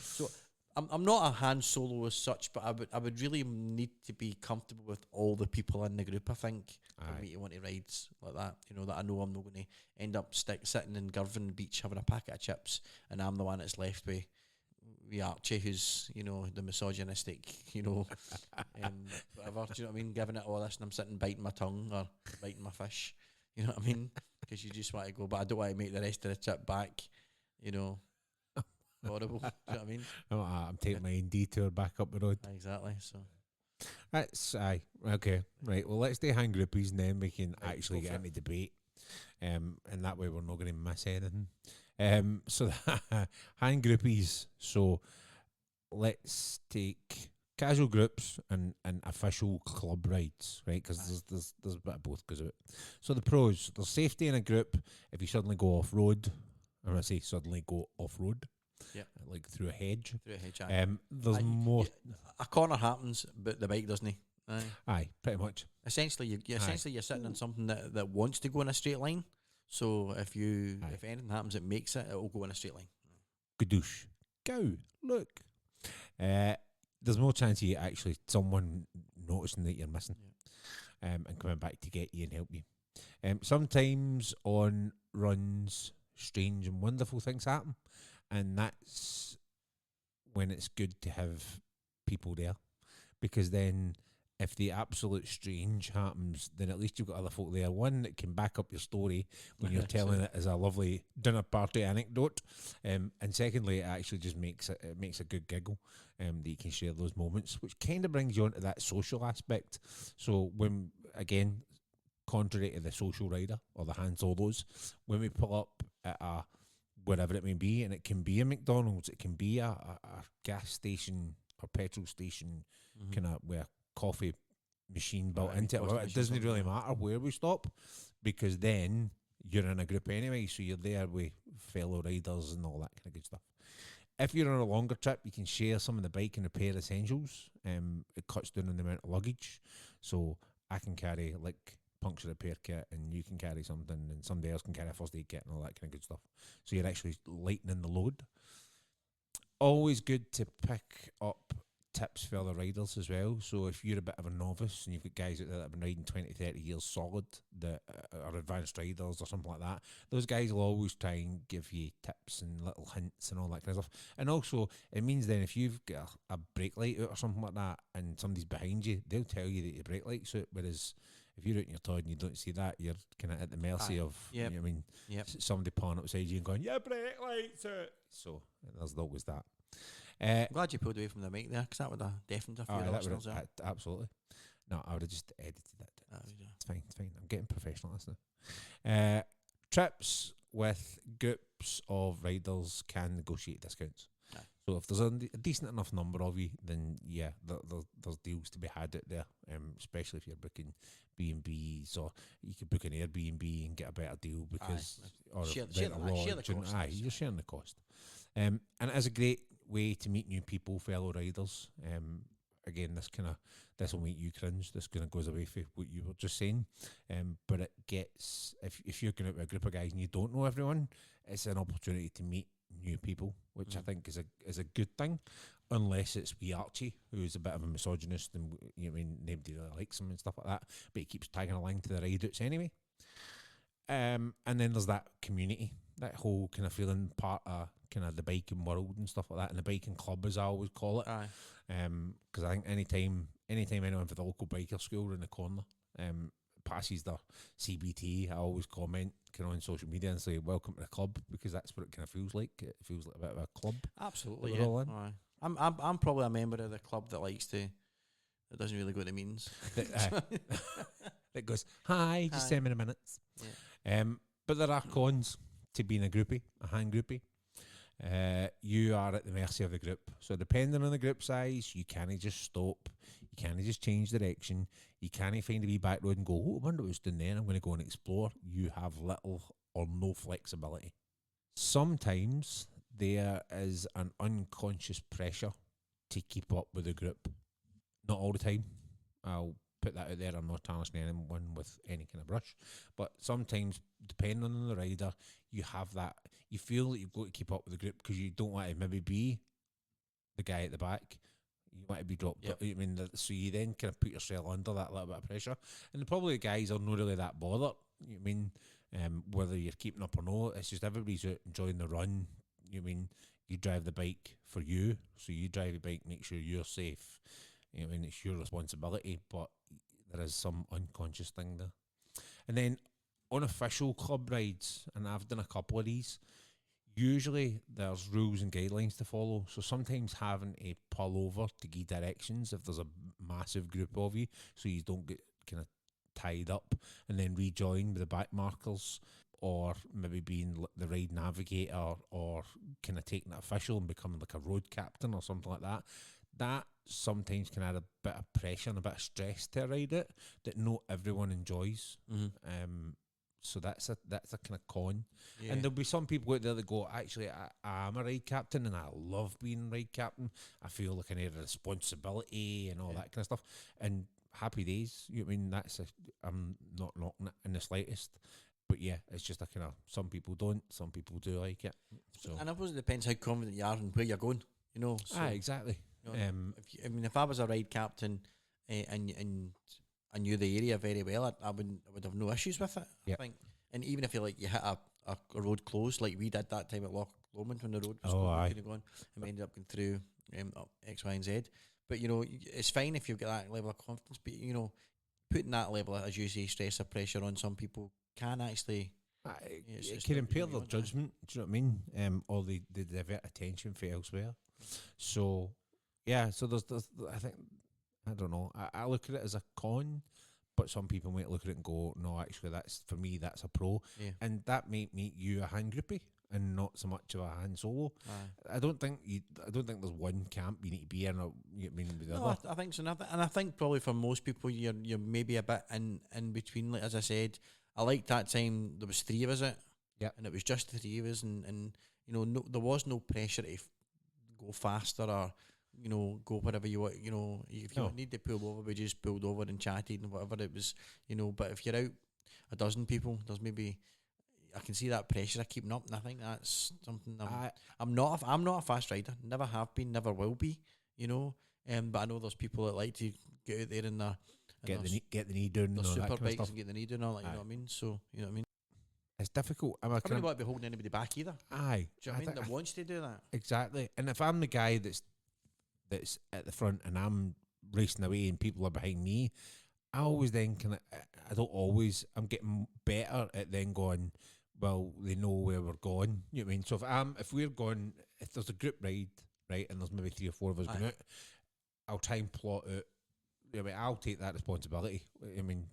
A: So I'm not a Han Solo as such, but I would really need to be comfortable with all the people in the group. I think for me to want to rides like that. That I know I'm not going to end up sitting in Girvan Beach having a packet of chips, and I'm the one that's left with Archie, who's the misogynistic, whatever. Do you know what I mean? Giving it all this, and I'm sitting biting my tongue or biting my fish. You know what I mean? Because you just want to go, but I don't want to make the rest of the trip back, you know, horrible. Do you know what I mean?
B: I'm taking my own detour back up the road.
A: Exactly. So
B: That's aye. Okay, right. Well, let's do Han Groupies and then we can
A: Right,
B: actually
A: go
B: get
A: for
B: into debate. And that way we're not going to miss anything. So Han Groupies. So let's take casual groups and official club rides, right? Because there's a bit of both goes out. So the pros: there's safety in a group if you suddenly go off road. Or when I say suddenly go off road, like through a hedge.
A: through a hedge.
B: There's more.
A: A corner happens, but the bike doesn't.
B: Aye, pretty much.
A: Essentially, you're sitting on something that wants to go in a straight line. So if anything happens, it makes it. It will go in a straight line.
B: Gadoosh. Go. Look. There's more chance of you actually someone noticing that you're missing, and coming back to get you and help you. Sometimes on runs, strange and wonderful things happen, and that's when it's good to have people there, because then if the absolute strange happens, then at least you've got other folk there. One that can back up your story when you're telling it as a lovely dinner party anecdote, and secondly, it actually just makes a good giggle, that you can share those moments, which kind of brings you onto that social aspect. So when again, contrary to the social rider or the Han Solos, when we pull up at a wherever it may be, and it can be a McDonald's, it can be a gas station or petrol station, kind of where coffee machine built into it. Well, it doesn't really matter where we stop, because then you're in a group anyway, so you're there with fellow riders and all that kind of good stuff. If you're on a longer trip, you can share some of the bike and repair essentials. It cuts down on the amount of luggage, so I can carry like puncture repair kit, and you can carry something, and somebody else can carry a first aid kit and all that kind of good stuff. So you're actually lightening the load. Always good to pick up tips for other riders as well. So if you're a bit of a novice and you've got guys out there that have been riding 20, 30 years solid that are advanced riders or something like that, those guys will always try and give you tips and little hints and all that kind of stuff. And also, it means then if you've got a brake light out or something like that and somebody's behind you, they'll tell you that your brake light's out, whereas if you're out in your toy and you don't see that, you're kind of at the mercy of, you know what I mean, somebody pulling up beside you and going, yeah, brake light's out. So there's always that.
A: I'm glad you pulled away from the mic there, because that would have deafened a few listeners.
B: Absolutely. No, I would have just edited that. It's fine. I'm getting professional at this now. Trips with groups of riders can negotiate discounts. So if there's a decent enough number of you, then there's deals to be had out there, especially if you're booking B&Bs, or you could book an Airbnb and get a better deal, because
A: share the cost.
B: You're sharing the cost. And it is a great way to meet new people, fellow riders. Again, this will make you cringe. This kind of goes away from what you were just saying. But it gets, if you're going out with a group of guys and you don't know everyone, it's an opportunity to meet new people, which I think is a good thing, unless it's wee Archie, who's a bit of a misogynist, and you know, I mean, nobody really likes him and stuff like that, but he keeps tagging along to the ride outs anyway. And then there's that community, that whole kind of feeling part of kind of the biking world and stuff like that, and the biking club, as I always call it. Because I think anytime anyone for the local biker school around the corner passes their CBT, I always comment kind of on social media and say, welcome to the club, because that's what it kind of feels like. It feels like a bit of a club.
A: Absolutely, yeah. I'm probably a member of the club that doesn't really go to meetings.
B: That goes, hi, just 7 minutes. But there are cons to being a groupie, a Han groupie. You are at the mercy of the group. So depending on the group size, you can't just stop. You can't just change direction. You can't find a wee back road and go, oh, I wonder what's down there, I'm going to go and explore. You have little or no flexibility. Sometimes there is an unconscious pressure to keep up with the group. Not all the time. I'll put that out there. I'm not tarnishing anyone with any kind of brush. But sometimes, depending on the rider, you have that. You feel that you've got to keep up with the group because you don't want to maybe be the guy at the back. You want to be dropped. Yep. I mean, so you then kind of put yourself under that little bit of pressure. And probably the guys are not really that bothered. You know what I mean, whether you're keeping up or not, it's just everybody's out enjoying the run. You know what I mean, you drive the bike for you, so you drive the bike, make sure you're safe. You know what I mean, it's your responsibility, but there is some unconscious thing there. And then unofficial club rides, and I've done a couple of these, usually there's rules and guidelines to follow. So sometimes having to pull over to give directions if there's a massive group of you, so you don't get kind of tied up, and then rejoin with the back markers, or maybe being the ride navigator, or kind of taking it official and becoming like a road captain or something like that. That sometimes can add a bit of pressure and a bit of stress to a ride it that not everyone enjoys. So that's a kind of con.
A: Yeah.
B: And there'll be some people out there that go, actually, I'm a ride captain and I love being ride captain. I feel like an air of responsibility and all that kind of stuff. And happy days. You know what I mean? I'm not knocking it in the slightest. But yeah, it's just a kind of, some people don't, some people do like it. So,
A: and I suppose it depends how confident you are and where you're going. You know. So,
B: exactly.
A: You know, if I was a ride captain and I knew the area very well, I would have no issues with it.
B: Yep.
A: I think, and even if you hit a road closed like we did that time at Loch Lomond when the road was going, and we ended up going through up X, Y, and Z. But you know, it's fine if you've got that level of confidence. But you know, putting that level of, as you say, stress or pressure on some people can actually.
B: It can impair their judgment. Do you know what I mean? Or they divert attention for elsewhere. So yeah, so there's I think, I don't know. I look at it as a con, but some people might look at it and go, no, actually, for me, that's a pro.
A: Yeah.
B: And that might make you a Han Groupie and not so much of a Han Solo. I don't think there's one camp you need to be in, or you mean with the other.
A: I think so, and I think probably for most people, you're maybe a bit in between. Like as I said, I liked that time there was 3 of us, and it was just the 3 of us, and you know, there was no pressure to go faster or, you know, go wherever you want. You know, if you need to pull over, we just pulled over and chatted and whatever it was, you know. But if you're out a dozen people, there's maybe, I can see that pressure of keeping up, and I think that's something I'm not a fast rider, never have been, never will be, you know. But I know there's people that like to get out there and
B: get the knee down,
A: the super bikes
B: stuff.
A: and get the knee down, all that. You know what I mean? So you know what I mean.
B: It's difficult. I
A: wouldn't want to be holding anybody back either.
B: Aye,
A: do you know what I mean? That wants to do that
B: exactly. And if I'm the guy that's at the front and I'm racing away and people are behind me, I always then I'm getting better at then going, well, they know where we're going. You know what I mean? So if there's a group ride, right, and there's maybe 3 or 4 of us going out, I'll try and plot out. I mean, I'll take that responsibility. I mean,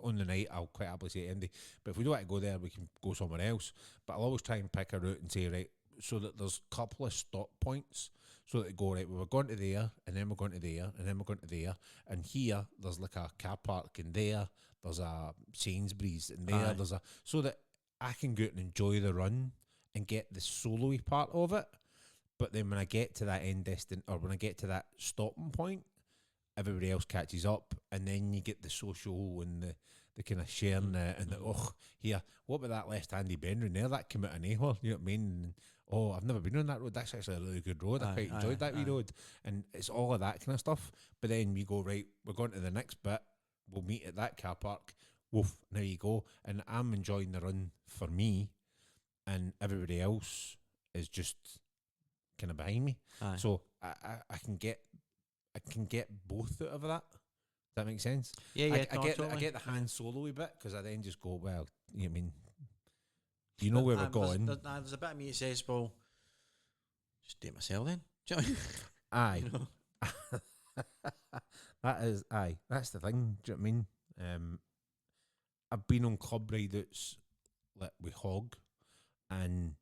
B: on the night, I'll quite happily say Andy, but if we don't want to go there, we can go somewhere else. But I'll always try and pick a route and say, right, so that there's a couple of stop points, so that they go, right, well, we're going to there, and then we're going to there, and then we're going to there, and here there's like a car park, and there's a Sainsbury's, and there's a, so that I can go out and enjoy the run and get the solo-y part of it. But then when I get to that when I get to that stopping point, everybody else catches up, and then you get the social and the kind of sharing and here, what about that left-handy bend in there? That came out of nowhere, you know what I mean? And, I've never been on that road. That's actually a really good road. I quite enjoyed that wee road. And it's all of that kind of stuff. But then we go, right, we're going to the next bit. We'll meet at that car park. Woof, there you go. And I'm enjoying the run for me, and everybody else is just kind of behind me. So I can get both out of that. Does that make sense?
A: Yeah.
B: I get the Han Solo-y bit, because I then just go, well, you know what I mean? You know where we're going.
A: There's a bit of me that says, well, just do it myself then. Do you know what
B: I mean? Aye.
A: You know?
B: That's the thing. Do you know what I mean? I've been on club rides like with Hog, and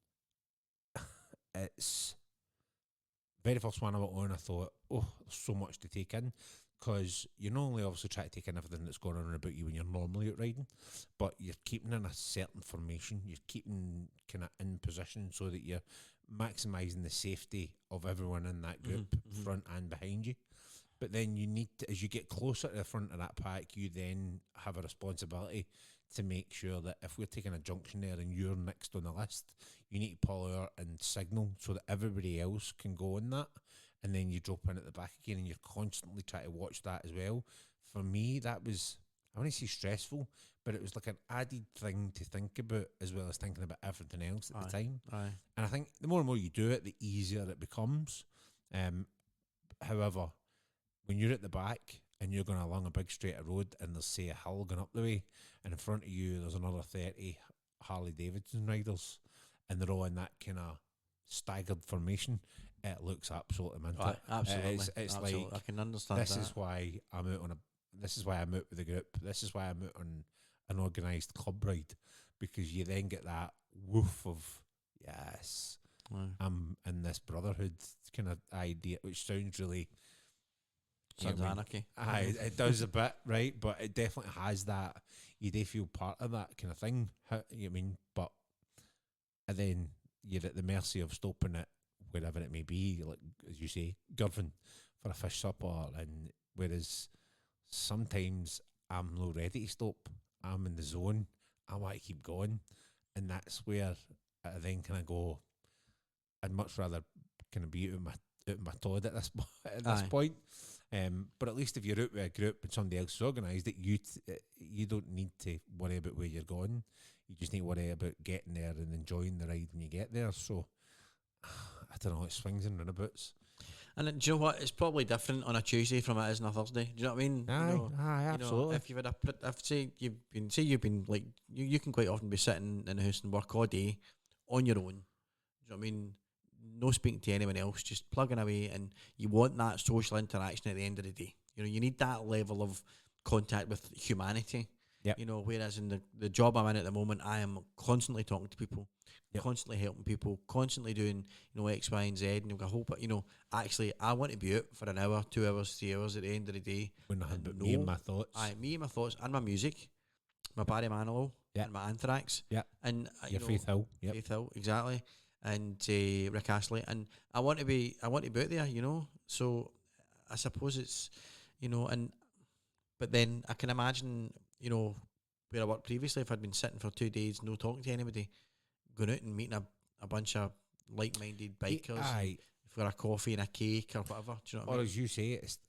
B: it's very first one I went on, I thought, there's so much to take in, because you not only obviously try to take in everything that's going on about you when you're normally out riding, but you're keeping in a certain formation, you're keeping kind of in position so that you're maximising the safety of everyone in that group, front and behind you. But then you need to, as you get closer to the front of that pack, you then have a responsibility to make sure that if we're taking a junction there and you're next on the list, you need to pull out and signal so that everybody else can go in that, and then you drop in at the back again, and you're constantly trying to watch that as well. For me, that was, I want to say stressful, but it was like an added thing to think about, as well as thinking about everything else at the time. And I think the more and more you do it, the easier it becomes. However, when you're at the back and you're going along a big straight road, and there's, say, a hill going up the way, and in front of you there's another 30 Harley Davidson riders, and they're all in that kind of staggered formation. It looks absolutely mental.
A: Absolutely,
B: it's
A: absolutely.
B: like,
A: I can understand
B: this
A: that.
B: is why I'm out on a. This is why I'm out with the group. This is why I'm out on an organised club ride, because you then get that woof of yes, I'm in this brotherhood kind of idea, which sounds really.
A: Sounds anarchy.
B: Aye, it does a bit, right? But it definitely has that. You do feel part of that kind of thing. You know what I mean? But and then you're at the mercy of stopping it wherever it may be, like as you say, Girvan for a fish supper. And whereas sometimes I'm not ready to stop. I'm in the zone. I want to keep going, and that's where I then kind of go. I'd much rather kind of be out of my Todd at this point. But at least if you're out with a group and somebody else is organised, that you don't need to worry about where you're going. You just need to worry about getting there and enjoying the ride when you get there. So I don't know, it swings and roundabouts.
A: And do you know what? It's probably different on a Tuesday from it is on a Thursday. Do you know what I mean?
B: Aye, absolutely.
A: If you've had you've been like you can quite often be sitting in the house and work all day on your own. Do you know what I mean? No speaking to anyone else, just plugging away, and you want that social interaction at the end of the day. You know, you need that level of contact with humanity.
B: Yep.
A: You know, whereas in the job I'm in at the moment, I am constantly talking to people, constantly helping people, constantly doing, X, Y, and Z, and you've got a whole, actually, I want to be out for an hour, 2 hours, 3 hours at the end of the day.
B: When nothing but me and my thoughts.
A: Me and my thoughts, and my music, my Barry Manilow, and my Anthrax.
B: Yeah.
A: And
B: your Faith Hill. Yep.
A: Faith Hill, exactly. And Rick Astley, and I want to be out there, So I suppose it's, but then I can imagine, where I worked previously, if I'd been sitting for 2 days, no talking to anybody, going out and meeting a bunch of like-minded bikers for a coffee and a cake or whatever. Do you know what I mean?
B: As you say, it's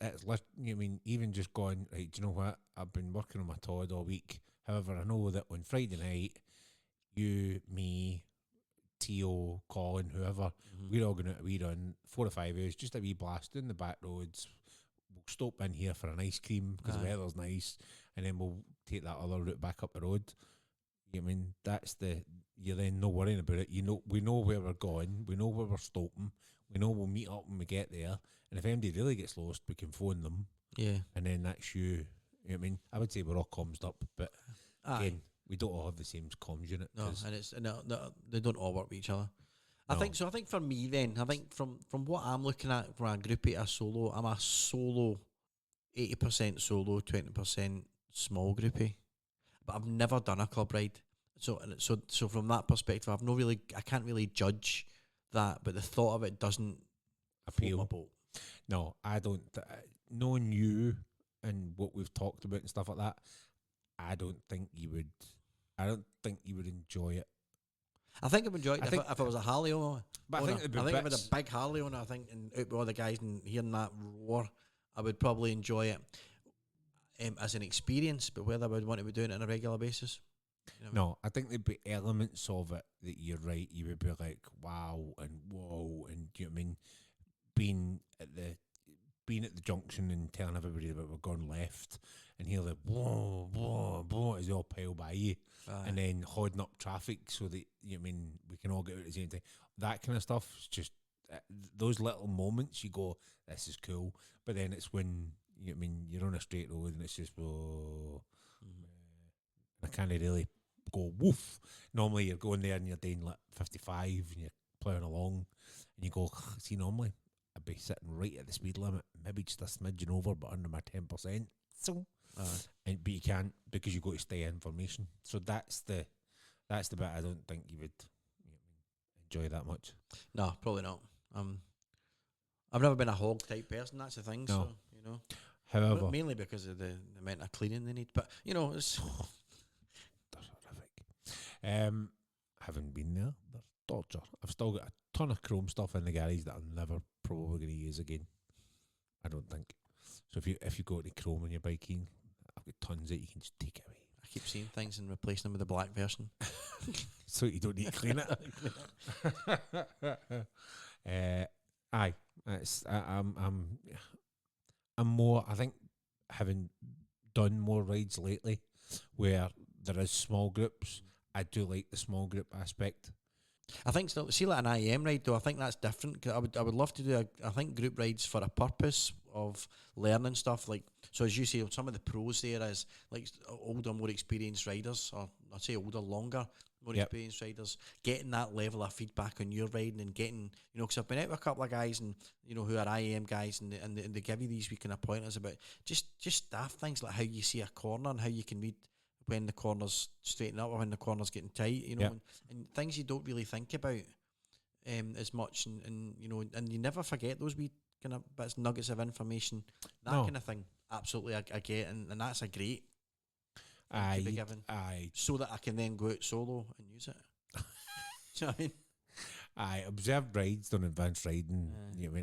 B: even just going, right, do you know what? I've been working on my Todd all week. However, I know that on Friday night, you, me, Tio, Colin, whoever, we're all going out a wee run, 4 or 5 hours, just a wee blast down the back roads. We'll stop in here for an ice cream because the weather's nice, and then we'll take that other route back up the road. You know what I mean? You're then not worrying about it. We know where we're going, we know where we're stopping, we know we'll meet up when we get there, and if anybody really gets lost, we can phone them. Yeah. And then that's you. You know what I mean? I would say we're all commsed up, but again, we don't all have the same comms unit.
A: No, and they don't all work with each other. I think for me then, from what I'm looking at from a groupie, a solo, I'm a solo, 80% solo, 20% small groupie. But I've never done a club ride. So from that perspective, I can't really judge that, but the thought of it doesn't appeal. My boat.
B: No, I don't. Knowing you and what we've talked about and stuff like that, I don't think you would enjoy it.
A: I think I would enjoy it if I was a Harley owner.
B: But I think if
A: I was a big Harley owner, and out with all the guys and hearing that roar, I would probably enjoy it as an experience. But whether I would want to be doing it on a regular basis,
B: no, I think there'd be elements of it that you're right. You would be like, wow and whoa, and you know what I mean, being at the junction and telling everybody that we're going left, and hear the whoa, whoa, whoa as they all pile by you, and then holding up traffic so that we can all get out at the same time. That kind of stuff is just those little moments. You go, this is cool, but then it's when you're on a straight road and it's just whoa. I can't really go woof. Normally you're going there and you're doing like 55 and you're ploughing along, and you go, see, normally I'd be sitting right at the speed limit, maybe just a smidgen over, but under my 10%. So, but you can't because you got to stay in formation. So that's the bit I don't think you would enjoy that much.
A: No, probably not. I've never been a hog type person. That's the thing. No. So
B: However,
A: mainly because of the amount of cleaning they need. But it's
B: that's horrific. Haven't been there. They're torture. I've still got a ton of chrome stuff in the garage that I'm never probably going to use again. I don't think. So if you go to chrome on your bike, Iain, I've got tons that you can just take away.
A: I keep seeing things and replacing them with the black version,
B: so you don't need to clean it. Aye, I'm more. I think having done more rides lately where there is small groups, I do like the small group aspect.
A: I think still see like an IM ride though. I think that's different. 'Cause I would love to do I think group rides for a purpose of learning stuff. Like so, as you say, some of the pros there is like older, more experienced riders, or I'd say older, longer, more experienced riders, getting that level of feedback on your riding and getting because I've been out with a couple of guys and who are IM guys and they give you these wee kind of pointers about just staff things like how you see a corner and how you can read when the corner's straighten up or when the corner's getting tight, and things you don't really think about as much, and you never forget those wee kind of bits, nuggets of information, that kind of thing. Absolutely, I get, and that's a great thing to be given, so that I can then go out solo and use it. Do you know what I mean?
B: I observed rides done advanced riding.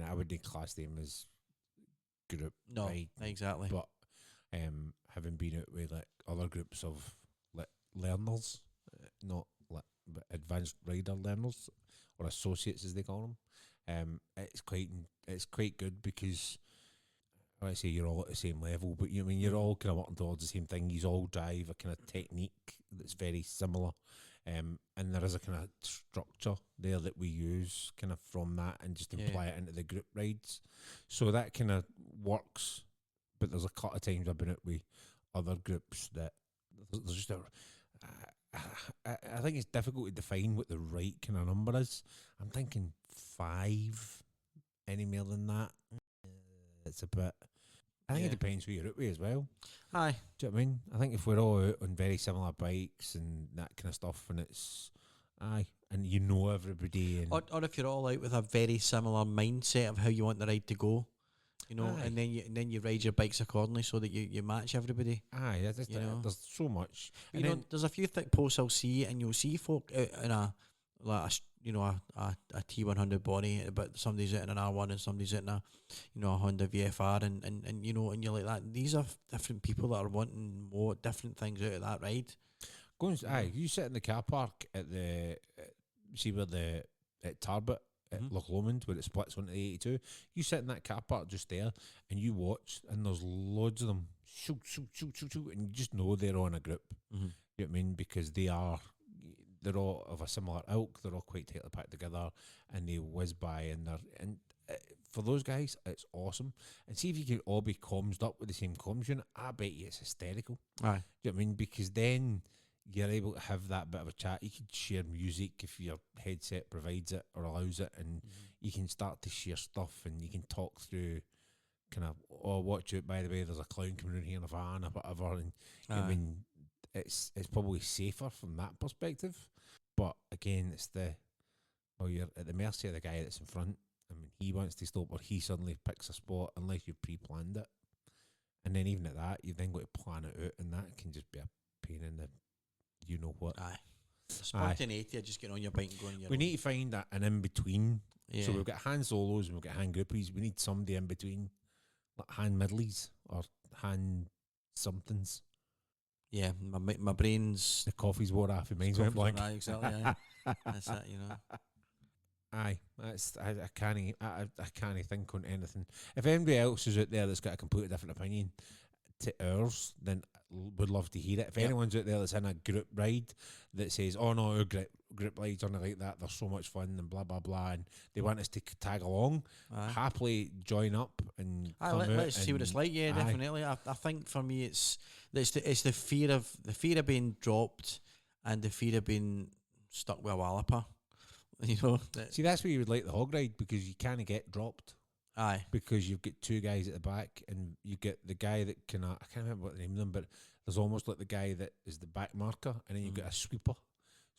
B: I wouldn't class them as group ride.
A: Exactly.
B: But having been out with like other groups of like learners, not like but advanced rider learners or associates as they call them, it's quite good because I say you're all at the same level, but you're all kind of working towards the same thing. You all drive a kind of technique that's very similar, and there is a kind of structure there that we use kind of from that and just apply it into the group rides. So that kind of works. But there's a couple of times I've been out with other groups that there's just I think it's difficult to define what the right kind of number is. I'm thinking 5. Any more than that, it's a bit. I think it depends who you're out with as well.
A: Aye.
B: Do you know what I mean? I think if we're all out on very similar bikes and that kind of stuff, and it's and you know everybody, and
A: or if you're all out with a very similar mindset of how you want the ride to go. And then you ride your bikes accordingly so that you match everybody.
B: There's so much.
A: There's a few thick posts I'll see, and you'll see folk out in a T100 body, but somebody's out in an R1 and somebody's out in a Honda VFR, and you're like that. These are different people that are wanting more different things out of that ride.
B: You sit in the car park at at Tarbert. At Loch Lomond, where it splits onto the 82, you sit in that car park just there and you watch, and there's loads of them shoot, and you just know they're on a group. You know what I mean? Because they're all of a similar ilk, they're all quite tightly packed together, and they whiz by, and for those guys it's awesome. And see if you can all be commsed up with the same comms unit, I bet you it's hysterical.
A: Aye.
B: Do you know what I mean? Because then you're able to have that bit of a chat. You can share music if your headset provides it or allows it, and you can start to share stuff, and you can talk through kind of, watch out, by the way, there's a clown coming in here in a van or whatever, and I mean, it's probably safer from that perspective. But again, you're at the mercy of the guy that's in front. I mean, he wants to stop or he suddenly picks a spot unless you pre-planned it. And then even at that, you then got to plan it out, and that can just be a pain in the what.
A: Aye. Spontaneity of just getting on your bike and going your
B: We need to find an in-between.
A: Yeah.
B: So we've got Han Solos and we've got Han Groupies. We need somebody in between, like Han Middlies or Han somethings.
A: Yeah, my brain's...
B: The coffee's wore off. It means went blank.
A: Aye, exactly, aye. That's it,
B: Aye, I can't think on anything. If anybody else is out there that's got a completely different opinion to ours, then would love to hear it. If anyone's out there that's in a group ride that says, "Oh no, our group rides aren't like that, they're so much fun," and blah blah blah, and they want us to tag along, happily join up and
A: let's see what it's like. Yeah, definitely. I think for me, it's the fear of being dropped and the fear of being stuck with a walloper.
B: See, that's where you would like the hog ride, because you kind of get dropped.
A: Aye.
B: Because you've got two guys at the back, and you get the guy that I can't remember what the name of them, but there's almost like the guy that is the back marker, and then you've got a sweeper.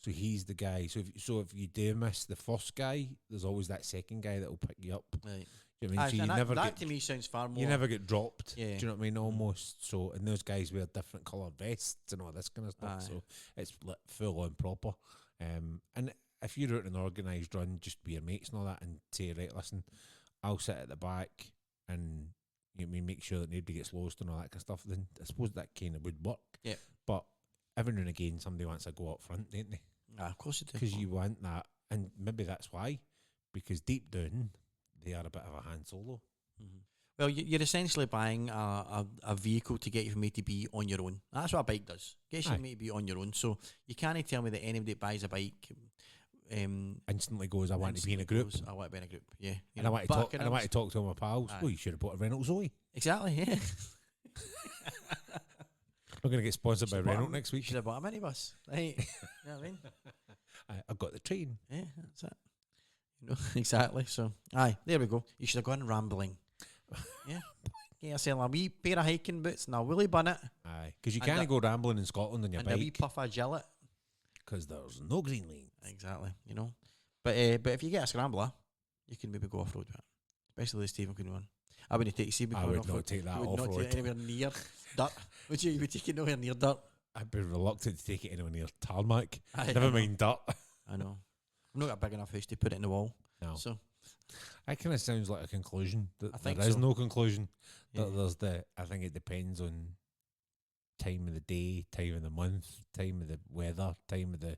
B: So he's the guy. So if you do miss the first guy, there's always that second guy that will pick you up.
A: Right.
B: Do you know what I mean? So
A: that to me sounds far more...
B: You never get dropped.
A: Yeah.
B: Do you know what I mean? Almost. So, and those guys wear different coloured vests and all this kind of stuff. So it's like full on proper. And if you're out an organised run, just be your mates and all that, and say, right, listen, I'll sit at the back and make sure that nobody gets lost and all that kind of stuff, then I suppose that kind of would work.
A: Yeah.
B: But every now and again, somebody wants to go up front, don't they?
A: Of course they do.
B: Because you want that, and maybe that's why, because deep down, they are a bit of a Han Solo.
A: Mm-hmm. Well, you're essentially buying a vehicle to get you from A to B on your own. That's what a bike does. Gets you
B: Aye.
A: from A to B on your own. So you can't tell me that anybody that buys a bike
B: Instantly goes, I want to be in a group.
A: I want to be in a group. Yeah, you
B: And
A: know,
B: I want to
A: but
B: talk. And I want to talk to my pals.
A: Aye.
B: Well, you should have bought a Renault Zoe.
A: Exactly. Yeah.
B: We're going to get sponsored by
A: Should've bought
B: Renault
A: a-
B: next week.
A: Should have bought a minibus. Right. You know what I mean?
B: I've got the train.
A: Yeah, that's it. You know, exactly. So, aye, there we go. You should have gone rambling. Yeah. Get yourself a wee pair of hiking boots and a woolly bonnet
B: Aye, because you
A: And
B: can't
A: a-
B: go rambling in Scotland on your
A: and a wee
B: bike
A: puff of gillet.
B: because there's no green lane.
A: Exactly. You know. But if you get a scrambler, you can maybe go off road with it. Especially the Stephen Queen one. I wouldn't take Stephen
B: I
A: Queen
B: would
A: off
B: not
A: road.
B: take that
A: You would
B: off
A: not take
B: road.
A: it anywhere near dirt. Would you? You would take it nowhere near dirt.
B: I'd be reluctant to take it anywhere near tarmac.
A: I
B: Never
A: know.
B: mind dirt.
A: I know. I've not got a big enough house to put it in the wall.
B: No,
A: So
B: that kind of sounds like a conclusion. That
A: I think
B: there is
A: so.
B: no conclusion.
A: yeah.
B: That there's I think it depends on time of the day, time of the month, time of the weather, time of the.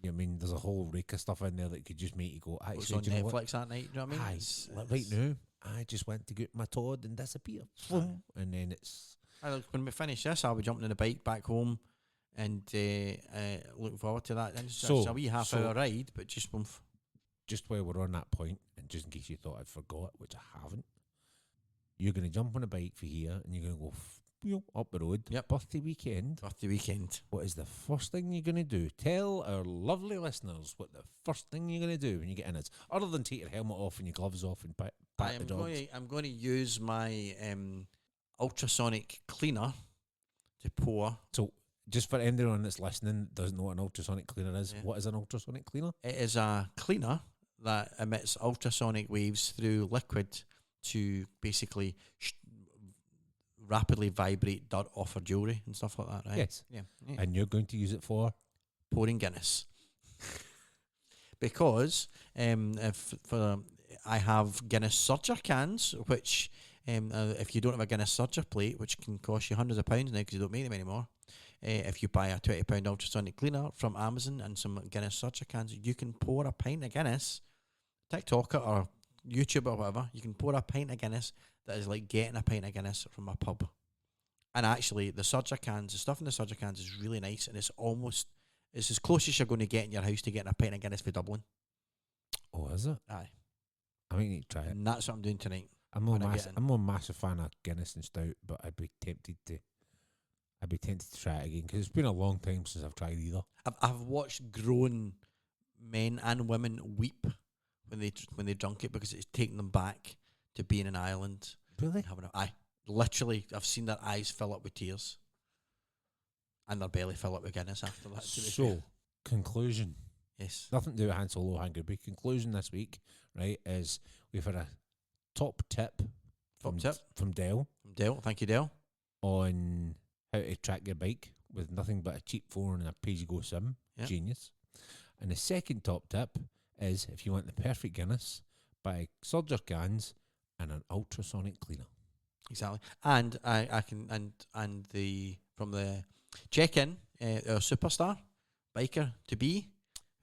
B: I mean, there's a whole rake of stuff in there that could just make you go.
A: What's
B: Actually,
A: on
B: do you know what?
A: Netflix that night? Do you know what I mean?
B: Aye,
A: It's-
B: like right now, I just went to get my Todd and disappear.
A: Aye.
B: And then it's
A: Look, when we finish this, I'll be jumping on the bike back home and looking forward to that. And it's
B: So-
A: a wee half-hour ride, but just oomph.
B: just while we're on that point, and just in case you thought I'd forgot, which I haven't, you're going to jump on a bike for here and you're going to go up the road.
A: Yep.
B: Birthday weekend.
A: Birthday weekend.
B: What is the first thing you're going to do? Tell our lovely listeners what the first thing you're going to do when you get in is, other than take your helmet off and your gloves off and pat the dogs.
A: I'm going to use my ultrasonic cleaner to pour.
B: So, just for anyone that's listening that doesn't know what an ultrasonic cleaner is,
A: Yeah.
B: what is an ultrasonic cleaner?
A: It is a cleaner that emits ultrasonic waves through liquid to basically rapidly vibrate dirt off her jewellery and stuff like that, right?
B: Yes.
A: Yeah.
B: And you're going to use it for?
A: Pouring Guinness. Because I have Guinness Surger cans, which if you don't have a Guinness Surger plate, which can cost you hundreds of pounds now because you don't make them anymore, if you buy a £20 ultrasonic cleaner from Amazon and some Guinness Surger cans, you can pour a pint of Guinness, TikTok it or YouTube or whatever, you can pour a pint of Guinness that is like getting a pint of Guinness from a pub. And actually, the Surger cans, the stuff in the Surger cans is really nice, and it's as close as you're going to get in your house to getting a pint of Guinness for Dublin.
B: Oh, is it?
A: Aye.
B: I might need to try it.
A: And that's what I'm doing tonight.
B: I'm
A: when I get in.
B: I'm not a massive fan of Guinness and Stout, but I'd be tempted to try it again because it's been a long time since I've tried either.
A: I've watched grown men and women weep when they drunk it because it's taking them back to being in Ireland.
B: Really?
A: Having literally, I've seen their eyes fill up with tears, and their belly fill up with Guinness after that. To be fair.
B: So, conclusion.
A: Yes.
B: Nothing to do with Han Solo, Han Groupie. Conclusion this week, right, is we've had a top tip from
A: tip.
B: from Dell
A: From Dale, thank you, Dale.
B: on how to track your bike with nothing but a cheap phone and a pay-as-you-go sim.
A: Yep.
B: Genius. And the second top tip is if you want the perfect Guinness, buy Surger cans and an ultrasonic cleaner.
A: Exactly. And I can and the from the check-in, our superstar biker to be,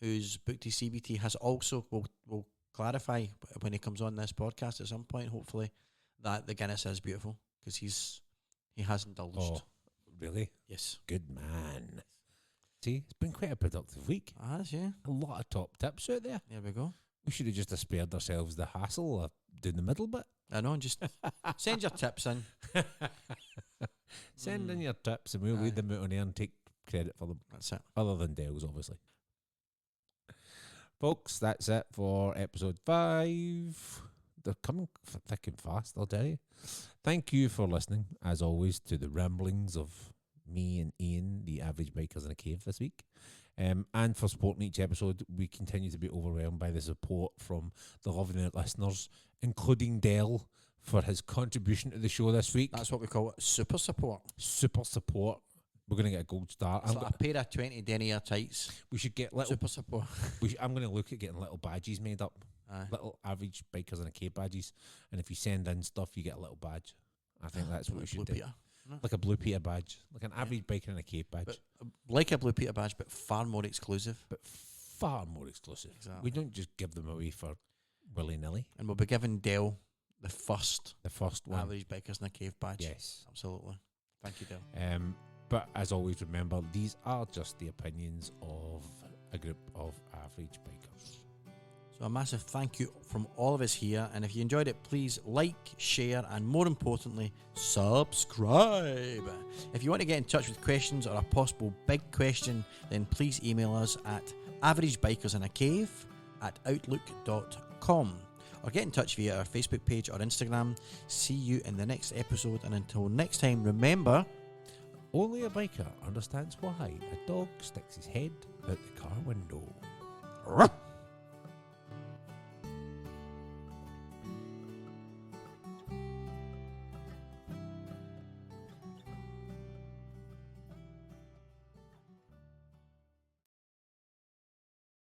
A: who's booked his CBT, has also will clarify when he comes on this podcast at some point, hopefully, that the Guinness is beautiful because he has indulged.
B: Oh, really?
A: Yes.
B: Good man. See, it's been quite a productive week.
A: Yeah.
B: A lot of top tips out there.
A: There we go.
B: We should have just spared ourselves the hassle of doing the middle bit.
A: I know, and just send your tips in.
B: Send in your tips and we'll read
A: Aye.
B: them out on air and take credit for them.
A: That's it.
B: Other than Dell's, obviously. Folks, that's it for episode 5. They're coming thick and fast, I'll tell you. Thank you for listening, as always, to the ramblings of me and Iain, the average bikers in a cave this week. And for supporting each episode, we continue to be overwhelmed by the support from the lovely listeners, including Dell for his contribution to the show this week.
A: That's what we call it, super support.
B: Super support. We're going to get a gold star.
A: It's like a pair of 20 denier tights.
B: We should get little.
A: Super support.
B: I'm going to look at getting little badges made up.
A: Aye.
B: Little average bikers in a cave badges. And if you send in stuff, you get a little badge. I think that's what we should do.
A: Peter.
B: Like a Blue Peter badge. Like an average biker in a cave badge.
A: But like a Blue Peter badge, but far more exclusive.
B: But far more exclusive.
A: Exactly.
B: We don't just give them away for willy-nilly.
A: And we'll be giving Dell the first
B: one.
A: Average Bikers in a Cave badge.
B: Yes.
A: Absolutely. Thank you, Dale.
B: But as always, remember, these are just the opinions of a group of average bikers.
A: So a massive thank you from all of us here, and if you enjoyed it, please like, share, and more importantly, subscribe. If you want to get in touch with questions or a possible big question, then please email us at averagebikersinacave@outlook.com, or get in touch via our Facebook page or Instagram. See you in the next episode, and until next time, remember,
B: only a biker understands why a dog sticks his head out the car window.